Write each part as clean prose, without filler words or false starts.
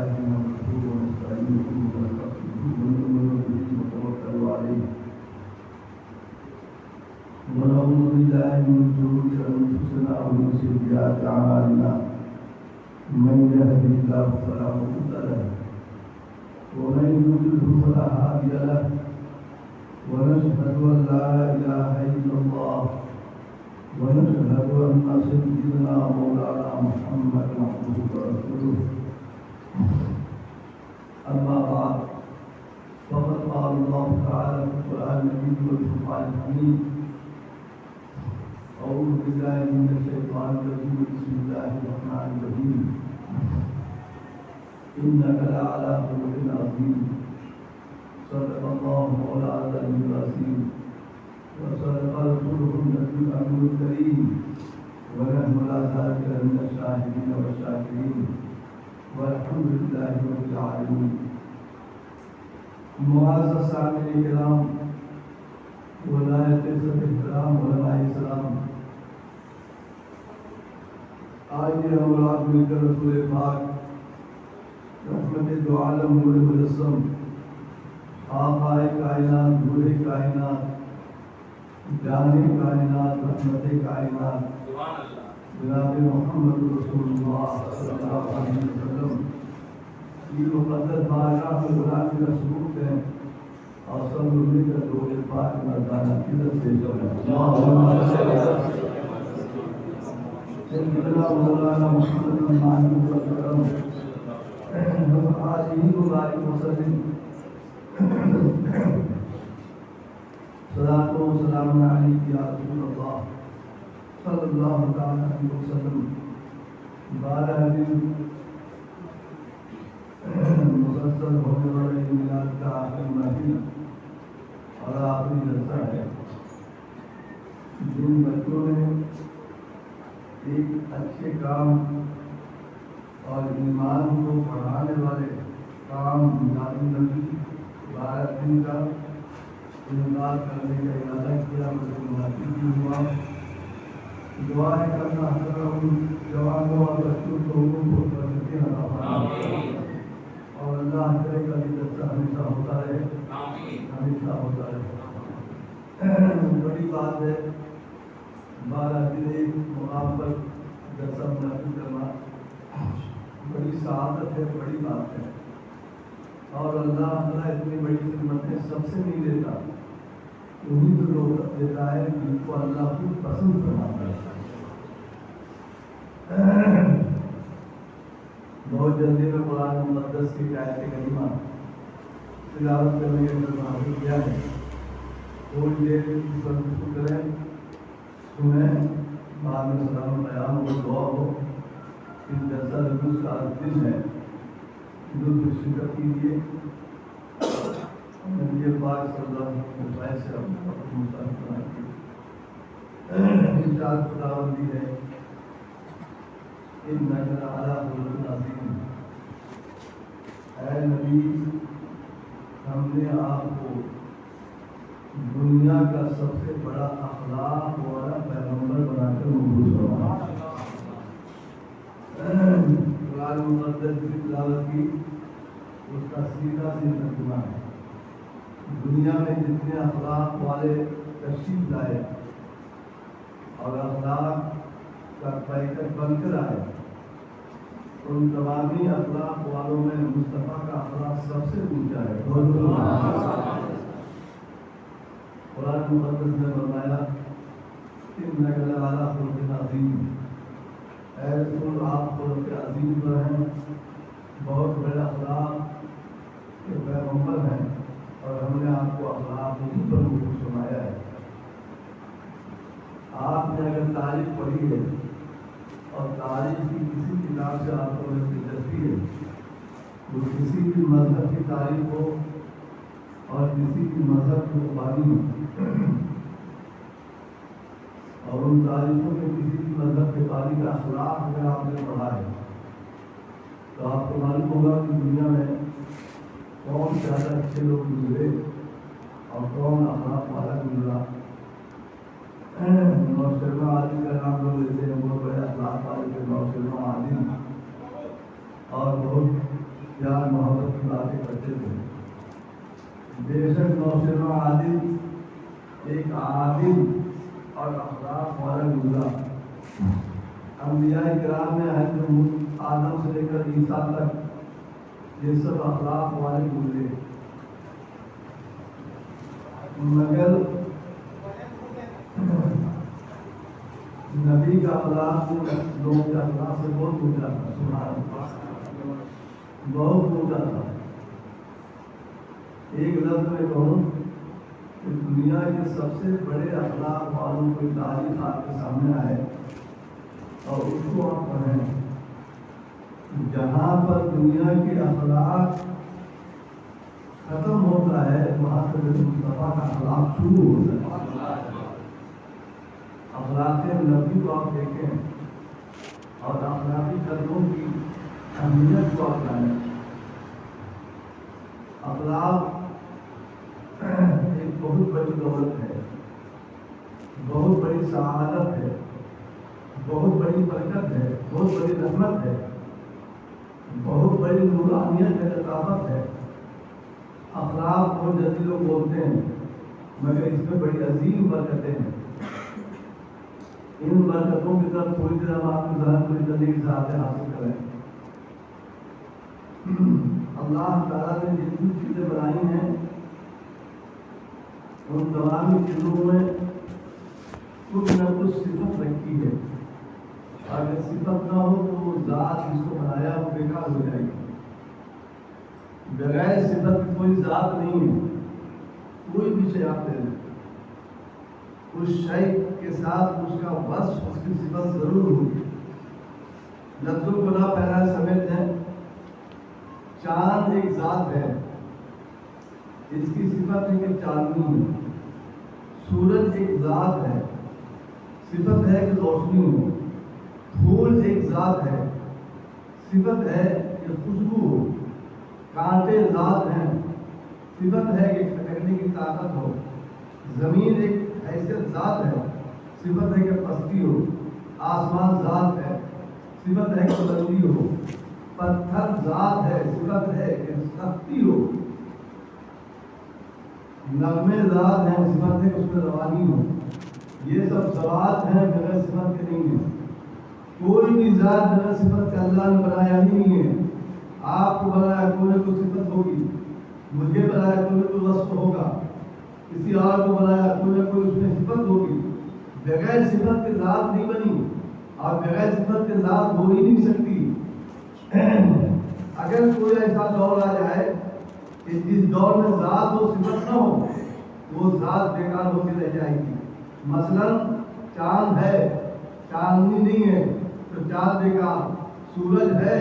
بالله نحمده ونستعينه ونستغفره ونؤمن به ونتوكل عليه ونعوذ بالله من شرور انفسنا ومن سيئات اعمالنا من يهده الله فلا مضل له ومن يضلل فلا هادي له ونشهد ان لا اله الا الله ونشهد ان سيدنا مولانا محمد عبده ورسوله اما بعد فقد قال الله تعالى في القران المجيد والفرقان الحميد اعوذ بالله من الشيطان الرجيم بسم الله الرحمن الرحيم انك لعلى خلق عظيم صدق الله مولانا العلي العظيم وصدق رسوله النبي الامين الكريم ونحن لا ذلك من الشاهدين والشاكرين والحمد لله رب العالمين. معزز سامعین کرام، ولایت صدر احترام علماء اسلام، آئیے ہم رات مل کر رسول پاک رحمت دو عالم نور مجسم آقائے کائنات نور کائنات جان کائنات رحمت کائنات جناب محمد رسول اللہ صلی اللہ علیہ وسلم کی مقدس بارگاہ میں بلند کا ثبوت ہے اور سب مل کر دور پاک مردانہ عزت سے سیدنا مولانا محمد المانی وسلم آج ہی مبارک وسلم صلاۃ و سلام علیک یا رسول اللہ صلی اللہ علیہ وسلم. 12 دن مسلسل ہونے والے میلاد کا آخری محفل اور آخری جلسہ ہے. جن بچوں نے ایک اچھے کام اور ایمان کو بڑھانے والے کام میلاد النبی 12 دن کا انعقاد کرنے کا ارادہ کیا، مسلمانوں کی ہوا دعائیں کرنا حضرت جوانوں اور بچوں کو برکتیں عطا فرمائے اور اللہ کرے کا یہ جلسہ ہمیشہ ہوتا رہے، ہمیشہ ہوتا رہے. بڑی بات ہے 12 دن ایک مقام پر جلسہ منعقد کرنا، بڑی سعادت ہے، بڑی بات ہے. اور اللہ تعالیٰ اتنی بڑی خدمتیں سب سے نہیں دیتا، انہیں تو لوگ دیتا ہے جن کو اللہ خود پسند فرماتا ہے. بہت جلدی میں قرآن مقدس کی آیت کریمہ تلاوت کرنے کا حاصل کیا ہے. تھوڑی دیر اس پر گفتگو کریں، سنیں، بعد میں سلام بیان ہو، دعا ہو. اس جلسہ جلوس کا دن ہے، جلوس شرکت کیجیے. نبی پاک صلی اللہ علیہ وسلم سے اپنی مصاحبت کی ارشاد خداوندی ہے انک لعلی خلق عظیم. اے نبی، ہم نے آپ کو دنیا کا سب سے بڑا اخلاق والا پیغمبر بنا کر مبعوث فرمایا. قرآن مقدس کی تلاوت کی، اس کا سیدھا ترجمہ ہے دنیا میں جتنے اخلاق والے تشریف لائے اور اخلاق کا پیکر بن کر آئے، ان تمامی اخلاق والوں میں مصطفیٰ کا اخلاق سب سے اونچا ہے. قرآن مقدس نے فرمایا انک لعلی خلق عظیم. اے رسول، آپ خلق عظیم پر ہیں، بہت بڑے اخلاق کے پیغمبر ہیں اور ہم نے آپ کو اخلاق ہی پر مبعوث فرمایا ہے. آپ نے اگر تاریخ پڑھی ہے اور تاریخ کی کسی کتاب سے آپ کو دلچسپی ہے، وہ کسی بھی مذہب کی تاریخ ہو اور کسی بھی مذہب کی قربانی ہو، اور ان تاریخوں میں کسی بھی مذہب کے قاری کا اخلاق اگر آپ نے پڑھا ہے تو آپ کو معلوم ہوگا کہ دنیا میں کون زیادہ اچھے لوگ گزرے اور کون اخلاق والا گزرا. نوشرما عادل کا نام لوگ لیتے ہیں، بہت بڑے اخلاق والے تھے نوشرما عادل، اور بہت پیار محبت کی باتیں کرتے تھے. بے شک نوشیرہ عادل ایک عادل اور اخلاق والا گزرا. انبیاء کرام میں حضرت آدم سے لے کر عیسیٰ تک یہ سب اخلاق والے گزرے. مگر نبی کا اخلاق لوگوں کے اخلاق سے بہت اونچا تھا. سبحان اللہ, بہت اونچا تھا. ایک لفظ میں کہوں کہ دنیا کے سب سے بڑے اخلاق والوں کی تاریخ آپ کے سامنے آئے اور اس کو آپ پڑھیں. جہاں پر دنیا کے اخلاق ختم ہوتا ہے وہاں سے مصطفیٰ کا اخلاق شروع ہوتا ہے. اخلاق نبی کو آپ دیکھیں اور اخلاقی قدروں کی اہمیت کو آپ جانیں. اخلاق ایک بہت بڑی دولت ہے, بہت بڑی سعادت ہے, بہت بڑی برکت ہے, بہت بڑی رحمت ہے, بہت بڑی نورانیت ہے, لطافت ہے. اخلاق بہت جلدی لوگ بولتے ہیں مگر اس میں بڑی عظیم برکتیں ہیں. ان برکتوں کی طرف تھوڑی دیر ہم آپ کی ذہن پوری کرنے کی سعادت حاصل کریں. اللہ تعالیٰ نے جتنی چیزیں بنائی ہیں ان تمام چیزوں میں کچھ نہ کچھ صفت رکھی ہے. اگر صفت نہ ہو تو وہ ذات جس کو بنایا وہ بیکار ہو جائے گی. بغیر صفت کی کوئی ذات نہیں ہے. کوئی بھی شے آپ لے لیں, اس شے کے ساتھ اس کا وصف اس کی صفت ضرور ہوگی. لفظوں کو نہ پہلا سمیت ہیں. چاند ایک ذات ہے, اس کی صفت ہے کہ چاندنی ہے. سورج ایک ذات ہے, صفت ہے کہ روشنی ہو. پھول ایک ذات ہے, صفت ہے کہ خوشبو ہو. کانٹے ذات ہیں, صفت ہے کہ کھٹکنے کی طاقت ہو. زمین ایک حیثیت ذات ہے, صفت ہے کہ پستی ہو. آسمان ذات ہے, صفت ہے کہ بلندی ہو. پتھر ذات ہے, صفت ہے کہ سختی ہو. نغمے ذات ہیں, صفت ہے کہ اس میں روانی ہو. یہ سب ذات ہیں, بغیر صفت کے نہیں ہیں. کوئی بھی ذات بغیر صفت کے اللہ نے بنایا ہی نہیں ہے. آپ کو بنایا کوئی نہ کوئی صفت ہوگی, مجھے بنایا کوئی نہ کوئی وصف ہوگا, کسی اور کو بنایا کوئی نہ کوئی اس میں صفت ہوگی. بغیر صفت کے ذات نہیں بنی اور بغیر صفت کے ذات ہو ہی نہیں سکتی. اگر کوئی ایسا دور آ جائے کہ جس دور میں ذات و صفت نہ ہو وہ ذات بیکار ہو کے رہ جائے گی. مثلا چاند ہے, چاندنی نہیں ہے تو چاند بیکار. سورج ہے,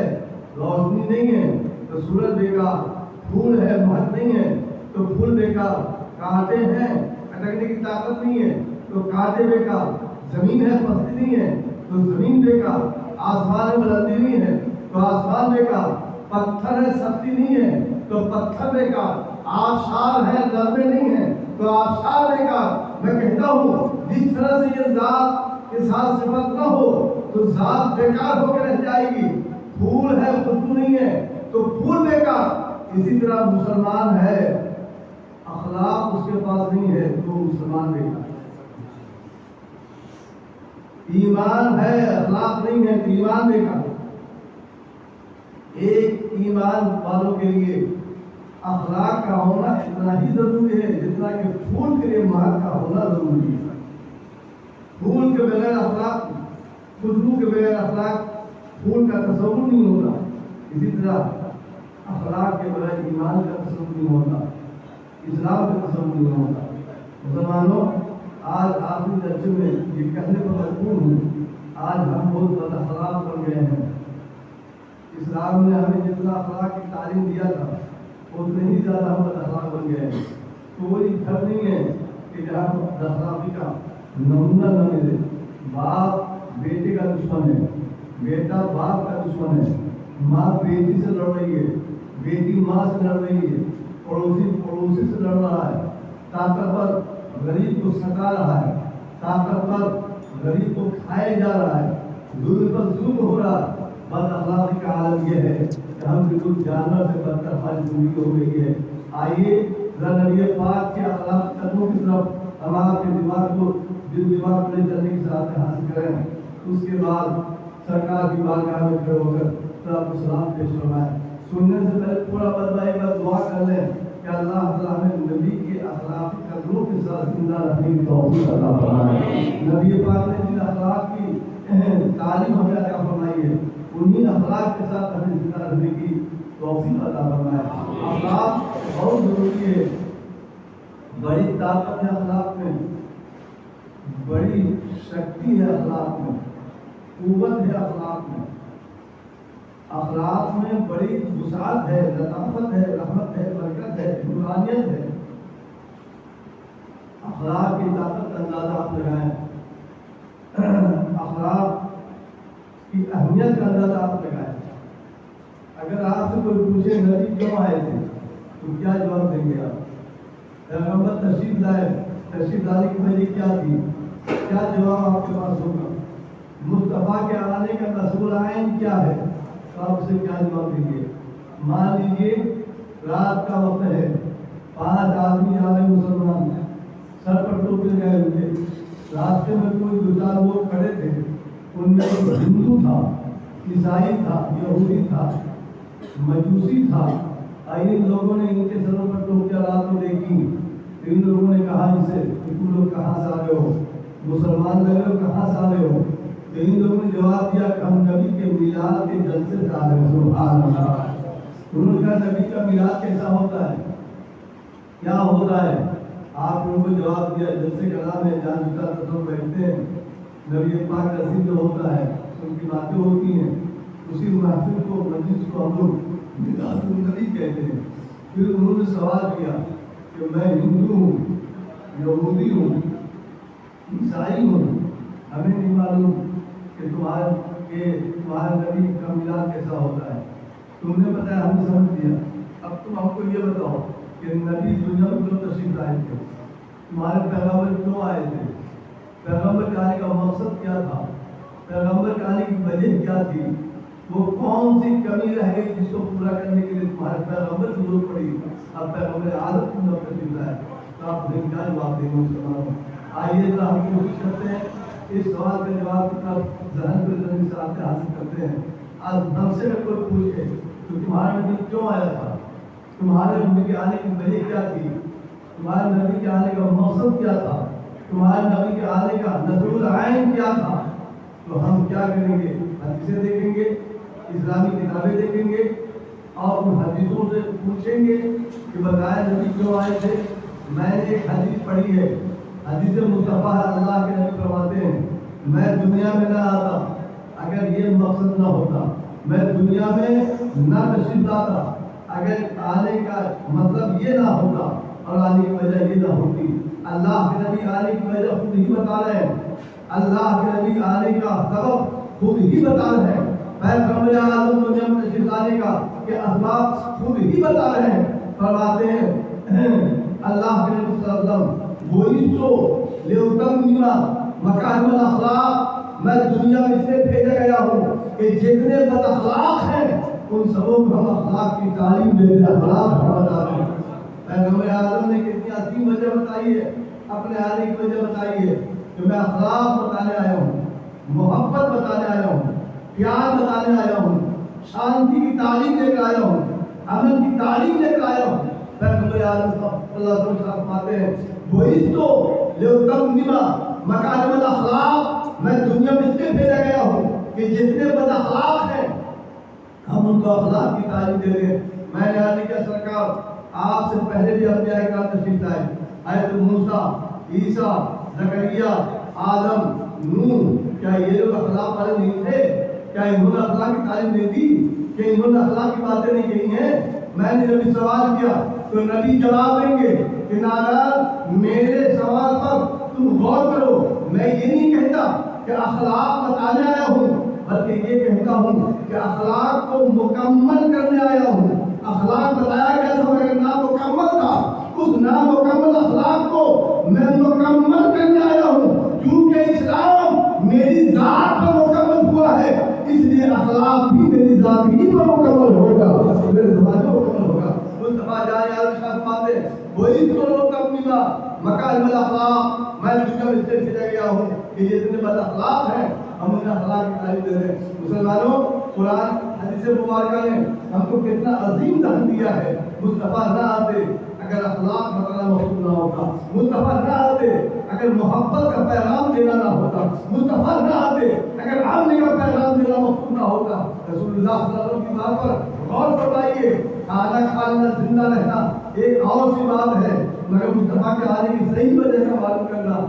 روشنی نہیں ہے تو سورج بیکار. پھول ہے, مہک نہیں ہے تو پھول بیکار. کانٹے ہیں, کھٹکنے کی طاقت نہیں ہے تو کانٹے بیکار. زمین ہے, پستی نہیں ہے تو زمین بیکار. آسمان میں بلندی نہیں ہے تو آسمان بیکار. پتھر ہے, سختی نہیں ہے تو پتھر بیکار. آبشار ہے, نرمے نہیں ہے تو آبشار بیکار. میں کہتا ہوں جس طرح سے یہ ذات کے ساتھ صفت نہ ہو تو ذات بیکار ہو کے رہ جائے گی. پھول ہے, خوشبو نہیں ہے تو پھول بیکار. اسی طرح مسلمان ہے, اخلاق اس کے پاس نہیں ہے تو مسلمان بیکار. ایمان ہے, اخلاق نہیں ہے تو ایمان بیکار. ایک ایمان والوں کے لیے اخلاق کا ہونا اتنا ہی ضروری ہے جتنا کہ پھول کے لیے مہک کا ہونا ضروری ہے. پھول کے بغیر اخلاق, خوشبو کے بغیر اخلاق, پھول کا تصور نہیں ہوتا. اسی طرح اخلاق کے بغیر ایمان کا تصور نہیں ہوتا, اسلام کا تصور نہیں ہوتا. مسلمانوں, آج آخری درجے میں یہ کہنے پر مجبور ہوں, آج ہم بہت بد اخلاق بن گئے ہیں. اسلام نے ہمیں جتنا اخلاق کی تعلیم دیا تھا اتنے ہی زیادہ ہم بد اخلاق بن گئے ہیں. کوئی گھر نہیں ہے کہ جہاں بد اخلاقی کا نمونہ نہ ملے. باپ بیٹے کا دشمن ہے, بیٹا باپ کا دشمن ہے, ماں بیٹی سے لڑ رہی ہے, بیٹی ماں سے لڑ رہی ہے, پڑوسی پڑوسی سے لڑ رہا ہے, طاقتور غریب کو ستا رہا ہے, طاقتور غریب کو کھائے جا رہا ہے, ظلم پر ظلم ہو رہا ہے, بد اخلاقی کا عالم یہ ہے کہ ہم بالکل جانور سے بدتر ہماری زندگی ہو گئی ہے. آئیے ذرا نبی پاک کے اخلاق قدموں کی طرف ہمارا کے دماغ کو دماغ میں چلنے کی صلاحیت حاصل کریں. اس کے بعد سرکار کی بارگاہ میں کھڑے ہو کر آپ کو سلام پیش فرمائیں. سننے سے پہلے تھوڑا بدلائی بس دعا کر لیں کہ اللہ تعالیٰ ہمیں نبی کے اخلاقی قدروں کے ساتھ زندہ رہنے کی توفیق عطا فرمائے. نبی پاک نے جن اخلاق کی تعلیم ہمیں عطا فرمائی ہے انہیں اخلاق کے ساتھ ہمیں زندہ رہنے کی توفیق عطا فرمائے. اخلاق بہت ضروری ہے. بڑی طاقت ہے اخلاق میں, بڑی شکتی ہے اخلاق میں, قوت ہے اخلاق میں. اخلاق میں بڑی وسعت ہے, لطافت ہے, رحمت ہے, برکت ہے, نورانیت ہے. اخلاق کی طاقت کا اندازہ آپ لگائیں, اخلاق کی اہمیت کا اندازہ آپ لگائیں. اگر آپ سے کوئی پوچھے نبی کیوں آئے تھے تو کیا جواب دیں گے آپ؟ پیغمبر تشریف لائے, تشریف لانے کی وجہ کیا تھی؟ کیا جواب آپ کے پاس ہوگا؟ مصطفیٰ کے آنے کا رسول عین کیا ہے تو آپ اسے کیا جواب دیں گے؟ مان لیجیے رات کا وقت ہے, 5 آدمی آ رہے مسلمان, سر پر ٹوپی لگائے ہوئے, راستے میں کوئی 2-4 لوگ کھڑے تھے, ان میں ہندو تھا, عیسائی تھا, یہودی تھا, مجوسی تھا. ان لوگوں نے ان کے سروں پر ٹوپیاں رات کو دیکھی. ان لوگوں نے کہا ان سے کہ تم لوگ کہاں سے آ رہے ہو, مسلمان لگ رہے ہو, کہاں سے آ رہے ہو؟ تو ان لوگوں نے جواب دیا کہ ہم نبی کے میلاد کے جلسے سے آ رہے ہیں. سبحان اللہ. انہوں نے کہا نبی کا میلاد کیسا ہوتا ہے, کیا ہوتا ہے؟ آپ نے ان کو جواب دیا جلسے کا نام ہے جہاں جوتا تصور بیٹھتے ہیں, نبی پاک رسول جو ہوتا ہے ان کی باتیں ہوتی ہیں, اسی محفل کو مجلس کو ہم لوگ میلاد النبی کہتے ہیں. پھر انہوں نے سوال کیا کہ میں ہندو ہوں, یہودی ہوں, عیسائی ہوں, ہمیں نہیں معلوم کہ تمہارے نبی کا میلاد کیسا ہوتا ہے. تم نے بتایا, ہم نے سمجھ لیا. اب تم ہم کو یہ بتاؤ کہ نبی دنیا میں کیوں تشریف لائے تھے, تمہارے پیغمبر کیوں آئے تھے, پیغمبر کے آنے کا مقصد کیا تھا, پیغمبر کے آنے کی وجہ کیا تھی, وہ کون سی کمی رہ گئی جس کو پورا کرنے کے لیے تمہارے پیغمبر کی ضرورت پڑی. اب پیغمبر عادت کی طرف تشریف لائے تو آپ نے کیا جواب دیں گے مسلمانوں؟ آئیے ذرا ہم کوشش کرتے ہیں اس سوال کا جواب کی طرف ذہن کو ذہنی صلاحیت حاصل کرتے ہیں. آج ہم سے کوئی پوچھے تو تمہارا نبی کیوں آیا تھا, تمہارے نبی کے آنے کی وجہ کیا تھی, تمہارے نبی کے آنے کا مقصد کیا تھا, تمہارے نبی کے آنے کا نظر العین کیا تھا, تو ہم کیا کریں گے؟ حدیثیں دیکھیں گے, اسلامی کتابیں دیکھیں گے اور ان حدیثوں سے پوچھیں گے کہ بتائیں نبی کیوں آئے تھے. میں نے ایک حدیث پڑھی ہے, حدیث مصطفیٰ اللہ کے نبی فرماتے ہیں میں دنیا میں نہ آتا اگر یہ مقصد نہ ہوتا, میں دنیا میں نہ تشریف لاتا اگر آنے کا مطلب یہ نہ ہوتا اور آنے کی وجہ یہ نہ ہوتی. اللہ کے نبی آنے کی وجہ خود ہی بتا رہے ہیں, اللہ کے نبی آنے کا سبب خود ہی بتا رہے ہیں, پیغمبر اعظم دنیا میں تشریف لانے کا کہ اسباب خود ہی بتا رہے ہیں. فرماتے ہیں اللہ کے نبی صلی اللہ علیہ وسلم وَإِسْتُ لِأُتَمِّمَ مَكَارِمَ الْأَخْلَاقِ, میں دنیا میں اس لیے بھیجا گیا ہوں کہ جتنے بد اخلاق ہیں ان سبوں کو ہم اخلاق کی تعلیم دے دیں, اخلاق ہم بتاتے ہیں. پیغمبر اعظم نے کتنی عظیم وجہ بتائی ہے, اپنے آنے کی وجہ بتائی ہے کہ میں اخلاق بتانے آیا ہوں, محبت بتانے آیا ہوں, پیار بتانے آیا ہوں, شانتی کی تعلیم لے کر آیا ہوں, امن کی تعلیم لے کر آیا ہوں. پیغمبر اعظم صلی اللہ علیہ وسلم فرماتے ہیں وَإِسْتُ لِأُتَمِّمَ مَكَارِمَ الْأَخْلَاقِ, میں دنیا میں اس لیے بھیجا گیا ہوں کہ جتنے بد اخلاق ہیں ہم ان کو اخلاق کی تعلیم دے دیں. میں نے علی کا سرکار آپ سے پہلے بھی انبیاء کرام تشریف لائے, حضرت موسیٰ, عیسیٰ, زکریا, آدم, نوح, کیا یہ لوگ اخلاق والے نہیں تھے؟ کیا انہوں نے اخلاق کی تعلیم نہیں دی, کہ انہوں نے اخلاق کی باتیں نہیں کہی ہیں؟ میں نے جب سوال کیا تو نبی جواب دیں گے کہ نادان میرے سوال پر تم غور کرو, میں یہ نہیں کہتا کہ اخلاق بتانے آیا ہوں بلکہ یہ کہتا ہوں کہ اخلاق کو مکمل کرنے آیا ہوں. اخلاق بتایا گیا تھا مگر نامکمل تھا, اس نامکمل اخلاق کو میں مکمل کرنے آیا ہوں. کیونکہ اسلام میری ذات پر مکمل ہوا ہے اس لیے اخلاق بھی ہم انہیں اخلاق کی تعلیم دے رہے ہیں. مسلمانوں قرآن حدیث مبارکہ نے ہم کو کتنا عظیم دھن دیا ہے. مصطفیٰ نہ آتے اگر اخلاق بتانا مقصود نہ ہوتا, مصطفیٰ نہ آتے اگر محبت کا پیغام دینا نہ ہوتا, مصطفیٰ نہ آتے اگر امن کا پیغام دینا مقصود نہ ہوتا. رسول اللہ صلی اللہ علیہ وسلم کی بات پر غور فرمائیے. کھانا کھانا زندہ رہنا ایک اور سی بات ہے, مگر مصطفیٰ کے آنے کی صحیح وجہ کا معلوم کرنا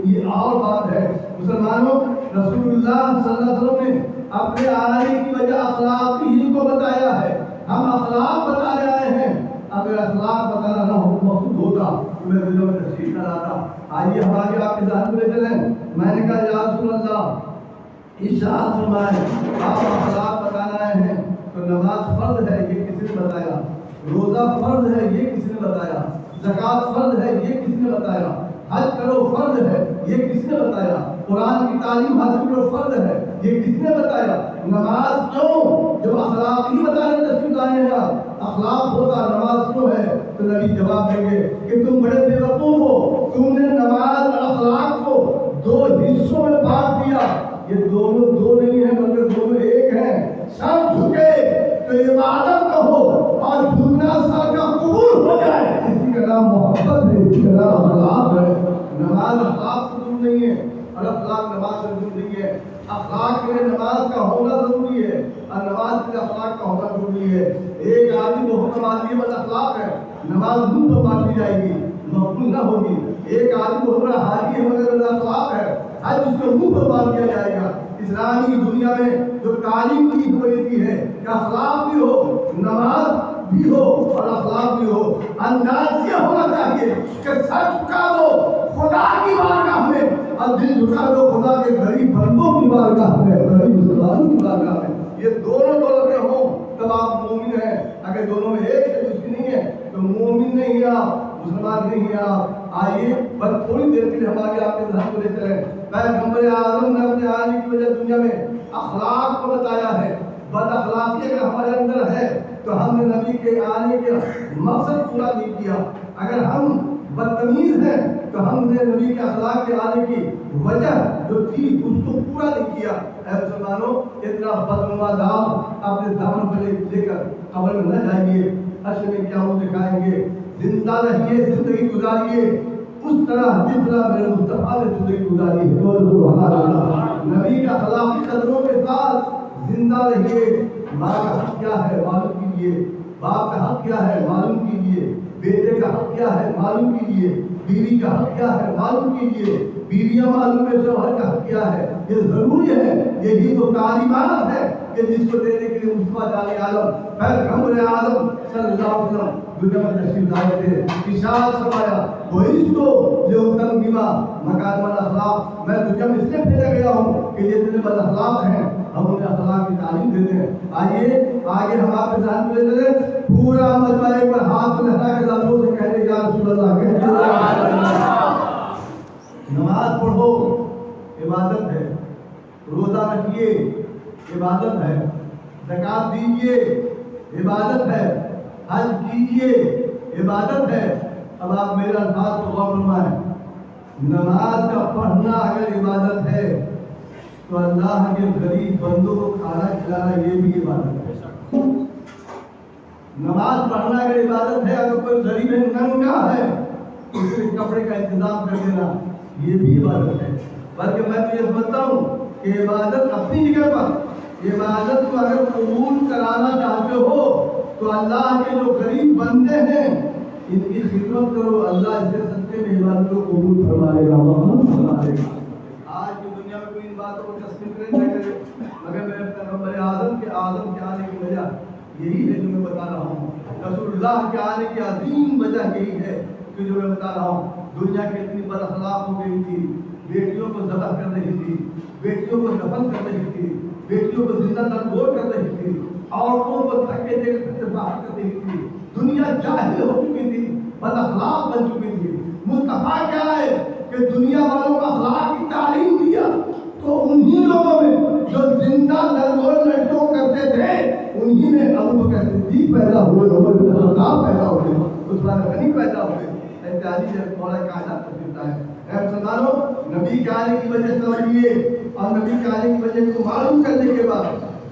یہ اور بات ہے. مسلمانوں رسول اللہ صلی اللہ علیہ وسلم نے اپنے آنے کی وجہ اخلاق ہی کو بتایا ہے. ہم اخلاق بتانے آئے ہیں. اگر اخلاق بتانا نہ ہو مقصود ہوتا تو میں دلوں میں تشریف نہ لاتا. آئیے ہم آگے آپ کے ذہن میں لے چلیں. میں نے کہا یا رسول اللہ ارشاد فرمائیں آپ اخلاق بتانا آئے ہیں تو نماز فرض ہے یہ کس نے بتایا, روزہ فرض ہے یہ کس نے بتایا, زکوٰۃ فرض ہے یہ کس نے بتایا, حج کرو فرض ہے یہ کس نے بتایا, قرآن کی تعلیم حاصل کرو فرض ہے یہ کس نے بتایا. نماز کیوں جب اخلاق ہی بتانے تشریف لائے گا, اخلاق ہوتا نماز کیوں ہے؟ تو نبی جواب دیں گے کہ تم بڑے بے وقوف ہو, تم نے نماز اور اخلاق کو دو حصوں میں بانٹ دیا. یہ دونوں دو نہیں ہیں بلکہ دونوں ایک ہیں. سر جھکے تو عبادت کہو اور جھکنا سر کا قبول ہو جائے, اسی کا نام محبت ہے, اسی کا نام اخلاق ہے. نماز اخلاق سے دور نہیں ہے اور اخلاق نماز سے دور نہیں ہے. اخلاق کے لیے نماز کا ہونا ضروری ہے اور نماز کے لیے اخلاق کا ہونا ضروری ہے. ایک آدمی بہت نمازی بد اخلاق ہے, نماز منہ پر بانٹی جائے گی, مقبول نہ ہوگی. ایک آدمی بہت بڑا حاجی ہے مگر بد اخلاق ہے, حج اس کے منہ پر باندھ دیا جائے گا. اسلامی دنیا میں جو تعلیم کی ہوئی ہے کہ اخلاق بھی ہو, نماز بھی ہو اور اخلاق بھی ہو. انداز یہ ہونا چاہیے کہ سر جھکا دو خدا کی بارگاہ میں اور دل جھکا دو خدا کے غریب بندوں کی بارگاہ میں, غریب مسلمانوں کی بارگاہ میں. یہ دونوں دولتیں ہوں تب آپ مومن ہیں. اگر دونوں میں ایک سے کچھ نہیں ہے تو مومن نہیں ہے آپ, مسلمان نہیں ہے آپ. آئیے بس تھوڑی دیر کے لیے ہم آگے آپ کے ذہن کو لے چلیں. پیغمبر اعظم نے اپنے آنے کی وجہ دنیا میں اخلاق کو بتایا ہے. بد اخلاقی اگر ہمارے اندر ہے تو ہم نے نبی کے آنے کے مقصد پورا نہیں کیا. اگر ہم بدتمیز ہیں تو ہم نے نبی کے اخلاق کے آنے کی وجہ جو تھی اس کو پورا نہیں کیا. اے مسلمانوں اتنا بدنما دام اپنے دامن پر لے کر قبر میں نہ جائیے. حشر میں کیا وہ دکھائیں گے. زندہ رہیے, زندگی گزاریے اس طرح جس طرح میرے مصطفیٰ نے زندگی گزاری ہے. نبی کا اخلاقی قدروں کے ساتھ زندہ رہیے. ماں کا حق کیا ہے معلوم کیجیے, باپ کا حق کیا ہے معلوم کیجیے, بیٹے کا حق کیا ہے معلوم کیجیے, بیوی کا حق کیا ہے معلوم کیجیے, بیویاں معلوم ہے شوہر کا حق کیا ہے. یہ ضروری ہے, یہی تو تعلیمات ہے کہ جس کو دینے کے لیے مصطفیٰ جان عالم پیغمبر اعظم صلی اللہ علیہ وسلم دنیا میں تشریف لائے تھے. ارشاد فرمایا وہی تو جو تم بیما مکارم الاخلاق, میں دنیا میں اس لیے بھیجا گیا ہوں کہ یہ جتنے بد اخلاق ہیں ہم انہیں اخلاق کی تعلیم دیتے ہیں. آئیے آگے ہم آپ کے ساتھ لے چلیں. پورا مجمع پر ہاتھ لہرا کے لفظوں سے کہتے یا رسول اللہ. نماز پڑھو عبادت ہے, روزہ رکھیے عبادت ہے, زکوٰۃ دیجیے عبادت ہے, حج کیجیے عبادت ہے. اب آپ میرے الفاظ کو غور فرمائیں. نماز کا پڑھنا اگر عبادت ہے تو اللہ کے غریب بندوں کو کھانا کھلانا یہ بھی عبادت ہے. نماز پڑھنا اگر عبادت ہے, اگر کوئی غریب ننگا ہے اس کے کپڑے کا انتظام کر دینا یہ بھی عبادت ہے. بلکہ میں تو یہ سمجھتا ہوں کہ عبادت اپنی جگہ پر, عبادت کو اگر قبول کرانا چاہتے ہو تو اللہ کے جو غریب بندے ہیں ان کی خدمت کرو, اللہ اس کے صدقے میں عبادت کو قبول فرمائے گا, فرمائے گا. آج کی دنیا میں کوئی ان باتوں کو تسلیم نہیں کرے, مگر میرے پیغمبر اعظم کے آنے کی وجہ یہی ہے جو میں بتا رہا ہوں. رسول اللہ کے آنے کی عظیم وجہ یہی ہے کہ جو میں بتا رہا ہوں. دنیا کی اتنی بد اخلاق ہو گئی تھی, بیٹیوں کو ذبح کر رہی تھی, بیٹیوں کو دفن کر رہی تھی, بیٹیوں کو زندہ تنگور کر رہی تھی, عورتوں کو دھکے دے کر باہر کر رہی تھی. دنیا جاہل ہو چکی تھی, بد اخلاق بن چکی تھی. مصطفیٰ کیا ہے کہ دنیا والوں کو اخلاق کی تعلیم دیا تو انہی لوگوں میں جو زندہ تنگور لڑکیوں کرتے تھے انہی میں ابو بکر صدیق پیدا ہوئے, عمر بن خطاب پیدا ہوئے, عثمان غنی پیدا ہوئے. احتیاجی جب مولا کائنات تشریف لائے. اے مسلمانوں نبی کے آنے کی وجہ سمجھیے اور نبی کے آنے کی وجہ کو معلوم کرنے کے بعد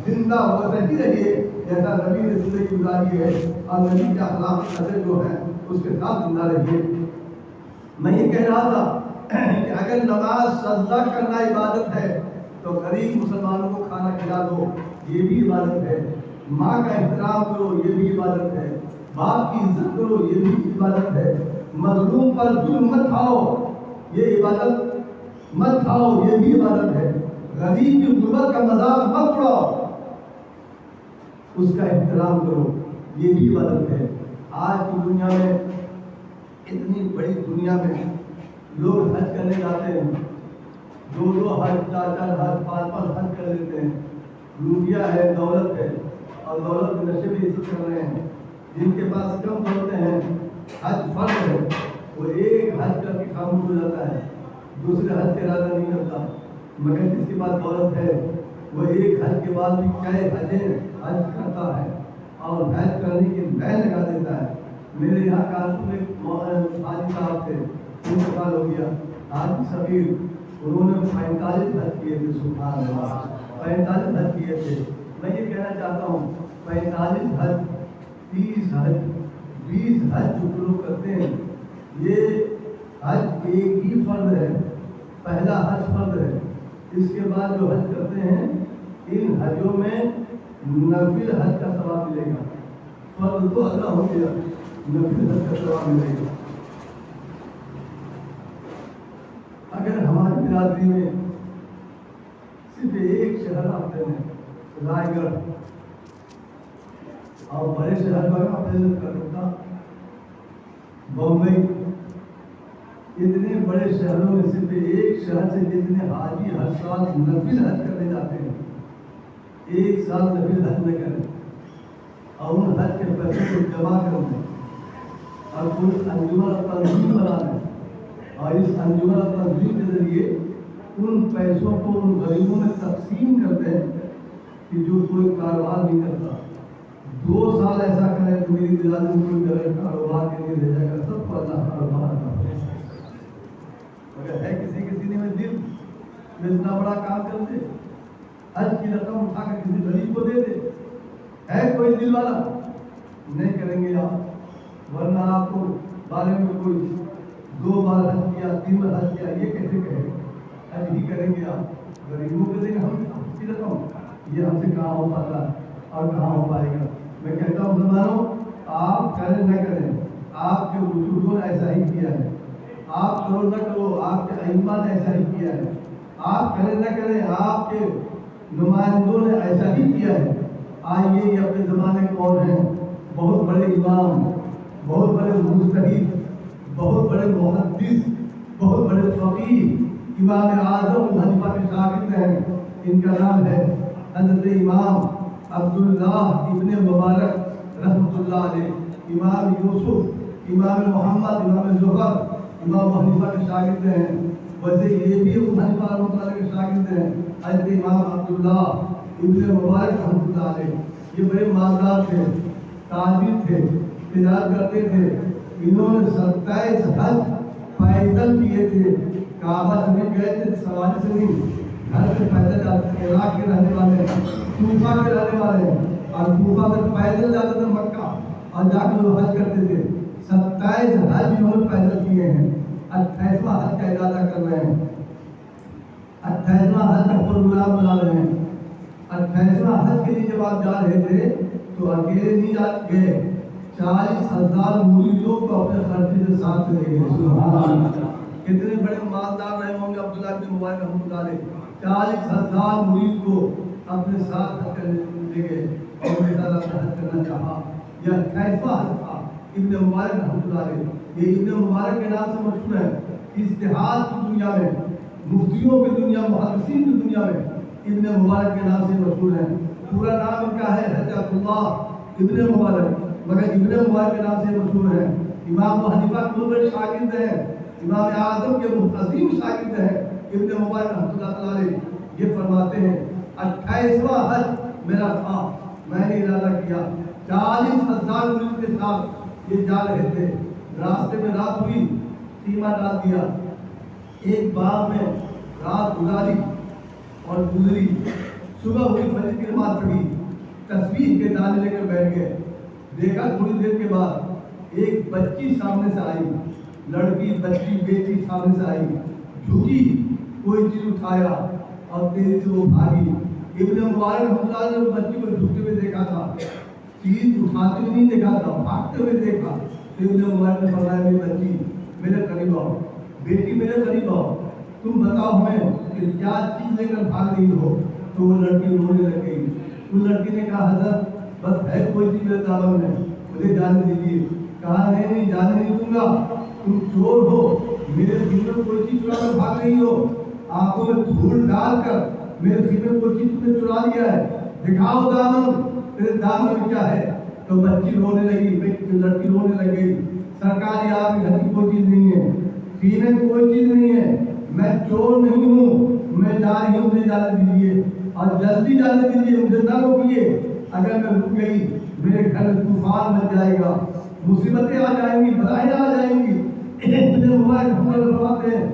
زندہ ویسے ہی رہیے جیسا نبی نے زندگی گزاری ہے، اور نبی کے اخلاق نظر جو ہے اس کے ساتھ زندہ رہیے۔ میں یہ کہہ رہا تھا کہ اگر نماز سجدہ کرنا عبادت ہے تو غریب مسلمانوں کو کھانا کھلا دو، یہ بھی عبادت ہے۔ ماں کا احترام کرو، یہ بھی عبادت ہے۔ باپ کی عزت کرو، یہ بھی عبادت ہے۔ مظلوم پر ظلم مت کھاؤ، یہ عبادت مت کھاؤ، یہ بھی عبادت ہے۔ غریب کی غربت کا مذاق مت اڑاؤ، اس کا احترام کرو، یہ بھی عبادت ہے۔ آج کی دنیا میں، اتنی بڑی دنیا میں لوگ حج کرنے جاتے ہیں، دو حج، 4 حج، 5 حج کر لیتے ہیں۔ روپیہ ہے، دولت ہے، اور دولت کے نشے بھی عزت کر رہے ہیں۔ جن کے پاس کم دولتیں ہیں، حج فرض ہے، وہ ایک حج کر کے خاموش ہو جاتا ہے، دوسرے حج کا ارادہ نہیں کرتا۔ مگر جس کے پاس دولت ہے وہ ایک حج کے بعد بھی کئی حج کرتا ہے اور حج کرنے کی بیل لگا دیتا ہے۔ میرے یہاں کانپور میں حاجی صاحب تھے، انتقال ہو گیا، حاجی صغیر، انہوں نے 45 حج کیے تھے۔ سبحان اللہ، 45 حج کیے تھے۔ میں یہ کہنا چاہتا ہوں 45 حج، 30 حج، 20 حج جو لوگ کرتے ہیں، یہ حج ایک ہی فرض ہے، پہلا حج فرض ہے۔ اس کے بعد جو حج کرتے ہیں ان حجوں میں نفل حج کا ثواب ملے گا۔ فرض تو ادا ہو گیا، نفل حج کا ثواب ملے گا۔ اگر ہماری برادری میں صرف ایک شہر آتے ہیں، رائے گڑھ، اور بڑے شہر میں کلکتہ، بمبئی، اتنے بڑے شہروں میں صرف ایک شہر سے جتنے حاجی ہر سال نفل حج کرنے جاتے ہیں، ایک سال نفل حج نہ کریں اور ان حج کے پیسے کو جمع کر دیں اور کوئی انجمن تنظیم بنا دیں، اور اس انجمن تنظیم کے ذریعے ان پیسوں کو ان غریبوں میں تقسیم کر دیں کہ جو کوئی کاروبار نہیں کرتا۔ 2 سال ایسا کریں کہ میری برادری میں کوئی کاروبار کے لیے لے جائے گا، سب کو اللہ کاروبار کرے۔ اگر ہے کسی میں دل میں اتنا بڑا کام کر دے، حج کی رقم اٹھا کر کسی غریب کو دے دے، ہے کوئی دل والا؟ نہیں کریں گے آپ، ورنہ آپ کو بارے میں کوئی 2 بار حج کیا، 3 بار حج کیا، یہ کیسے کہے؟ حج ہی کریں گے آپ، غریبوں کو دیں گے ہم کی رقم، یہ ہم سے کہاں ہو پاتا ہے اور کہاں ہو پائے گا؟ میں کہتا ہوں مسلمانوں، آپ کریں نہ کریں، آپ کے بزرگوں نے ایسا ہی کیا ہے، آپ کرو نہ کرو، آپ کے ائمہ نے ایسا ہی کیا ہے، آپ کریں نہ کریں، آپ کے نمائندوں نے ایسا ہی کیا ہے۔ آئیے یہ اپنے زمانے کون ہیں؟ بہت بڑے امام، بہت بڑے مجتہد، بہت بڑے محدث، بہت بڑے فقیہ، امام اعظم ابو حنیفہ کے شاگرد ہیں۔ ان کا نام ہے حضرت امام عبداللہ ابن مبارک رحمۃ اللہ علیہ، امام یوسف، امام محمد، امام زفر، امام ابو حنیفہ کے شاگرد ہیں۔ ویسے یہ بھی ابو حنیفہ رحمۃ اللہ علیہ کے شاگرد ہیں، حضرت امام عبداللہ ابن مبارک رحمۃ اللہ علیہ۔ یہ بڑے مالدار تھے، تاجر تھے، تجارت کرتے تھے۔ انہوں نے 27 حج پیدل کیے تھے، کعبہ شریف گئے تھے سواری سے نہیں، گھر سے پیدل جاتے تھے۔ عراق کے رہنے والے ہیں، کوفہ کے رہنے والے ہیں، اور کوفہ سے پیدل جاتے تھے مکہ اور جا کے وہ حج کرتے تھے۔ 27 حج انہوں نے پیدل کیے ہیں، 28واں حج کا ارادہ کر رہے ہیں، 28واں حج کا پروگرام بنا رہے ہیں۔ 28واں حج کے لیے جب آپ جا رہے تھے تو اکیلے نہیں گئے، 40,000 مریدوں کو اپنے خرچے سے ساتھ لے گئے۔ سبحان اللہ، کتنے بڑے مالدار رہے ہوں گے عبداللہ بن مبارک رحمۃ اللہ علیہ، 40,000 مرید کو اپنے ساتھ حج کرنے لے گئے اور ان کے ساتھ اپنا حج کرنا چاہا۔ یہ 28واں حج تھا ابن مبارک رحمۃ اللہ علیہ۔ یہ ابن مبارک کے نام سے مشہور ہے، اجتہاد کی دنیا میں، مفتیوں کی دنیا، محدثین کی دنیا میں ابن مبارک کے نام سے مشہور ہے۔ پورا نام ان کا ہے حضرت عبداللہ ابن مبارک، مگر ابن مبارک کے نام سے مشہور ہے۔ امام ابو حنیفہ کے بڑے شاگرد ہیں، امام اعظم کے عظیم شاگرد ہیں ابن مبارک رحمۃ اللہ علیہ۔ یہ فرماتے ہیں 28واں حج میرا تھا، میں نے ارادہ کیا، 40,000 مرید کے ساتھ یہ جا رہے تھے۔ راستے میں رات ہوئی، خیمہ ڈال دیا، ایک باغ میں رات گزاری اور گزری. صبح ہوئی, فجر کی نماز پڑھی, تسبیح کے دانے لے کر بیٹھ گئے. دیکھا تھوڑی دیر کے بعد ایک بچی سامنے سے آئی, لڑکی بچی بیٹی سامنے سے آئی, جھکی, کوئی چیز اٹھایا اور تیزی سے وہ بھاگی. ابن مبارک رحمۃ اللہ نے بچی کو جھکتے ہوئے دیکھا تھا, چیز اٹھاتے ہوئے نہیں دیکھا تھا, بھاگتے ہوئے دیکھا. ابن مبارک نے فرمایا میری بچی میرے قریب آؤ, بیٹی میرے قریب آؤ, تم بتاؤ ہمیں کہ کیا چیز لے کر بھاگ رہی ہو. تو وہ لڑکی رونے لگ گئی. اس لڑکی نے کہا حضرت بس ہے کوئی چیز میرے دامن میں, مجھے جانے دیجیے. کہا نہیں جانے نہیں دوں گا, تم چور ہو, میرے سینے میں کوئی چیز چرا کر بھاگ رہی ہو, آنکھوں میں دھول ڈال کر میرے سینے میں کوئی چیز تم نے چرا لیا ہے, دکھاؤ دامن, تیرے دامن میں کیا ہے. تو بچی رونے لگی, لڑکی رونے لگ گئی. سرکار یہ آپ کے گھر کی کوئی چیز نہیں ہے, سینے میں کوئی چیز نہیں ہے, میں چور نہیں ہوں, میں جا رہی ہوں, مجھے جانے دیجیے اور جلدی جانے دیجیے, مجھے نہ روکیے. اگر میں رک گئی میرے گھر میں طوفان مچ جائے گا, مصیبتیں آ جائیں گی, بلائیں آ جائیں گی. مجھے موبائل فرماتے ہیں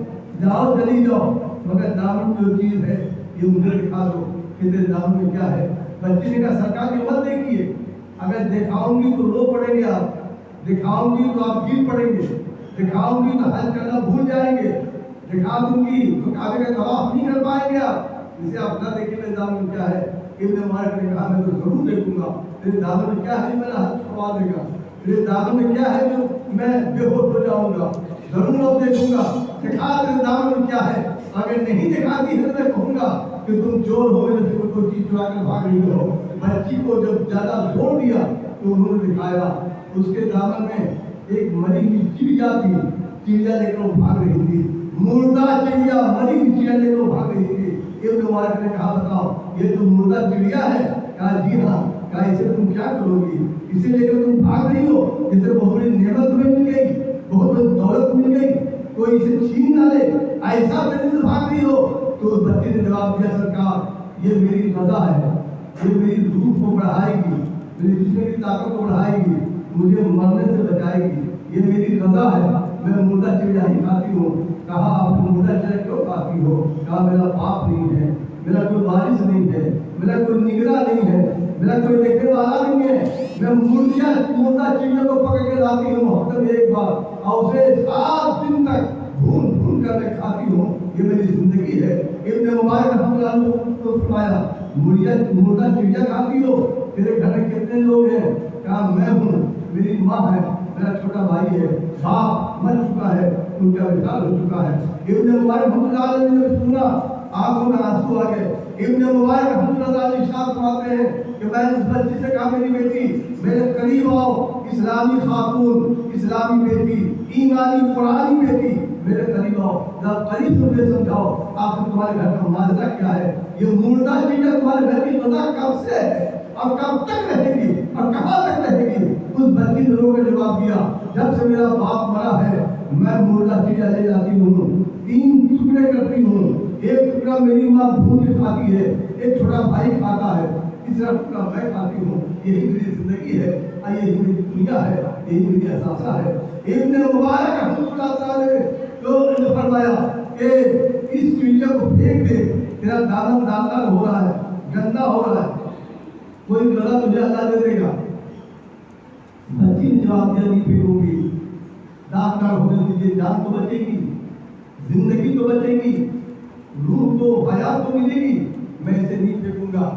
جاؤ چلی جاؤ, مگر دامن جو چیز ہے یہ مجھے دکھا دو کہ تیرے دامن میں کیا ہے. بچی نے کہا سرکار یہ مت دیکھیے, اگر دکھاؤں گی تو رو پڑیں گے آپ, دکھاؤں گی تو آپ گر پڑیں گے, دکھاؤں گی تو حج کرنا بھول جائیں گے, دکھا دوں گی تو کعبے کا طواف نہیں کر پائیں گے آپ. اسے آپ نہ دیکھیں میرے دامن میں کیا ہے. ابن مبارک نے کہا میں تو ضرور دیکھوں گا, تیرے دامن میں کیا ہے میرا حج چھوڑوا دے گا, تیرے دامن میں کیا ہے جو میں بے ہوش ہو جاؤں گا, ضرور اب دیکھوں گا, دکھا تیرے دامن میں کیا ہے. اگر نہیں دکھاتی ہے تو میں کہوں گا کہ تم چور ہو, میرے سے کوئی چیز چرا کر بھاگ رہی ہو. بچی کو جب زیادہ زور دیا تو انہوں نے دکھایا, اس کے دامن میں ایک مری ہوئی چڑیا تھی, چڑیا لے کر وہ بھاگ رہی تھی, مردہ چڑیا, مری ہوئی چڑیا لے کر وہ بھاگ رہی تھی. ابن مبارک نے کہا بتاؤ یہ تو مردہ چڑیا ہے. کہا جی ہاں. کہا اسے تم کیا کرو گی, اسے لے کر تم بھاگ رہی ہو, اسے بہت بڑی نعمت تمہیں مل گئی, بہت بڑی دولت مل گئی, کوئی اسے چھین نہ لے, ایسا تیزی سے بھاگ رہی ہو. تو اس بچے نے جواب دیا سرکار یہ میری رضا ہے, یہ میری روح کو بڑھائے گی, میری جسم کی طاقت کو بڑھائے گی, مجھے مرنے سے بچائے گی, یہ میری رضا ہے, میں مردہ چڑیا ہی کھاتی ہوں. کہا آپ مردہ چڑیا کیوں کھاتی ہو. کہا میرا باپ نہیں ہے, میرا کوئی وارث نہیں ہے, میرا کوئی نگراں نہیں ہے, میرا کوئی دیکھنے والا نہیں ہے, میں مردہ چڑیا کو پکڑ کے لاتی ہوں ہفتے میں ایک بار, اور اسے 7 دن تک بھون بھون کر میں کھاتی ہوں, یہ میری زندگی ہے. ابن مبارک رحمۃ اللہ نے فرمایا مردہ چڑیا کھاتی ہو, تیرے گھر میں کتنے لوگ ہیں. کہا میں ہوں, میری ماں ہے, میرا چھوٹا بھائی ہے, باپ مر چکا ہے, ان کا وصال ہو چکا ہے. ابن مبارک رحمۃ اللہ علیہ نے سنا, آنکھوں میں آنسو آ گئے. ابن مبارک رحمۃ اللہ علیہ ارشاد فرماتے ہیں کہ میں نے اس بچی سے کہا میری بیٹی میرے قریب آؤ, اسلامی خاتون, اسلامی بیٹی, ایمانی قرآنی بیٹی, میرے قریب آؤ, جب قریب سے مجھے سمجھاؤ آخر تمہارے گھر کا معاہدہ کیا ہے. یہ مردہ چڑیا تمہارے گھر کی وجہ کب سے ہے اور کب تک رہے گی اور کہاں تک رہے گی. اس بچی نے رو کے جواب دیا جب سے میرا باپ مرا ہے میں مردہ چڑیا لے جاتی ہوں, 3 ٹکڑے کرتی ہوں, ایک ٹکڑا میری ماں بھون کے کھاتی ہے, ایک چھوٹا بھائی کھاتا ہے, تیسرا ٹکڑا میں کھاتی ہوں. یہی میری زندگی ہے, یہی میری دنیا ہے, یہی میری احساسہ ہے. ابن مبارک رحمۃ اللہ تعالی نے تو فرمایا کہ اس چڑیا کو پھینک دے, تیرا دامن داغدار ہو رہا ہے, گندا ہو رہا ہے, کوئی غلہ تجھے اللہ دے دے گا. بچی نے جواب دیا نہیں پھینکوں گی, داغدار ہونے دیجیے, جان تو بچے گی, زندگی تو بچے گی, روح تو حیات تو ملے گی, میں اسے نہیں پھینکوں گا.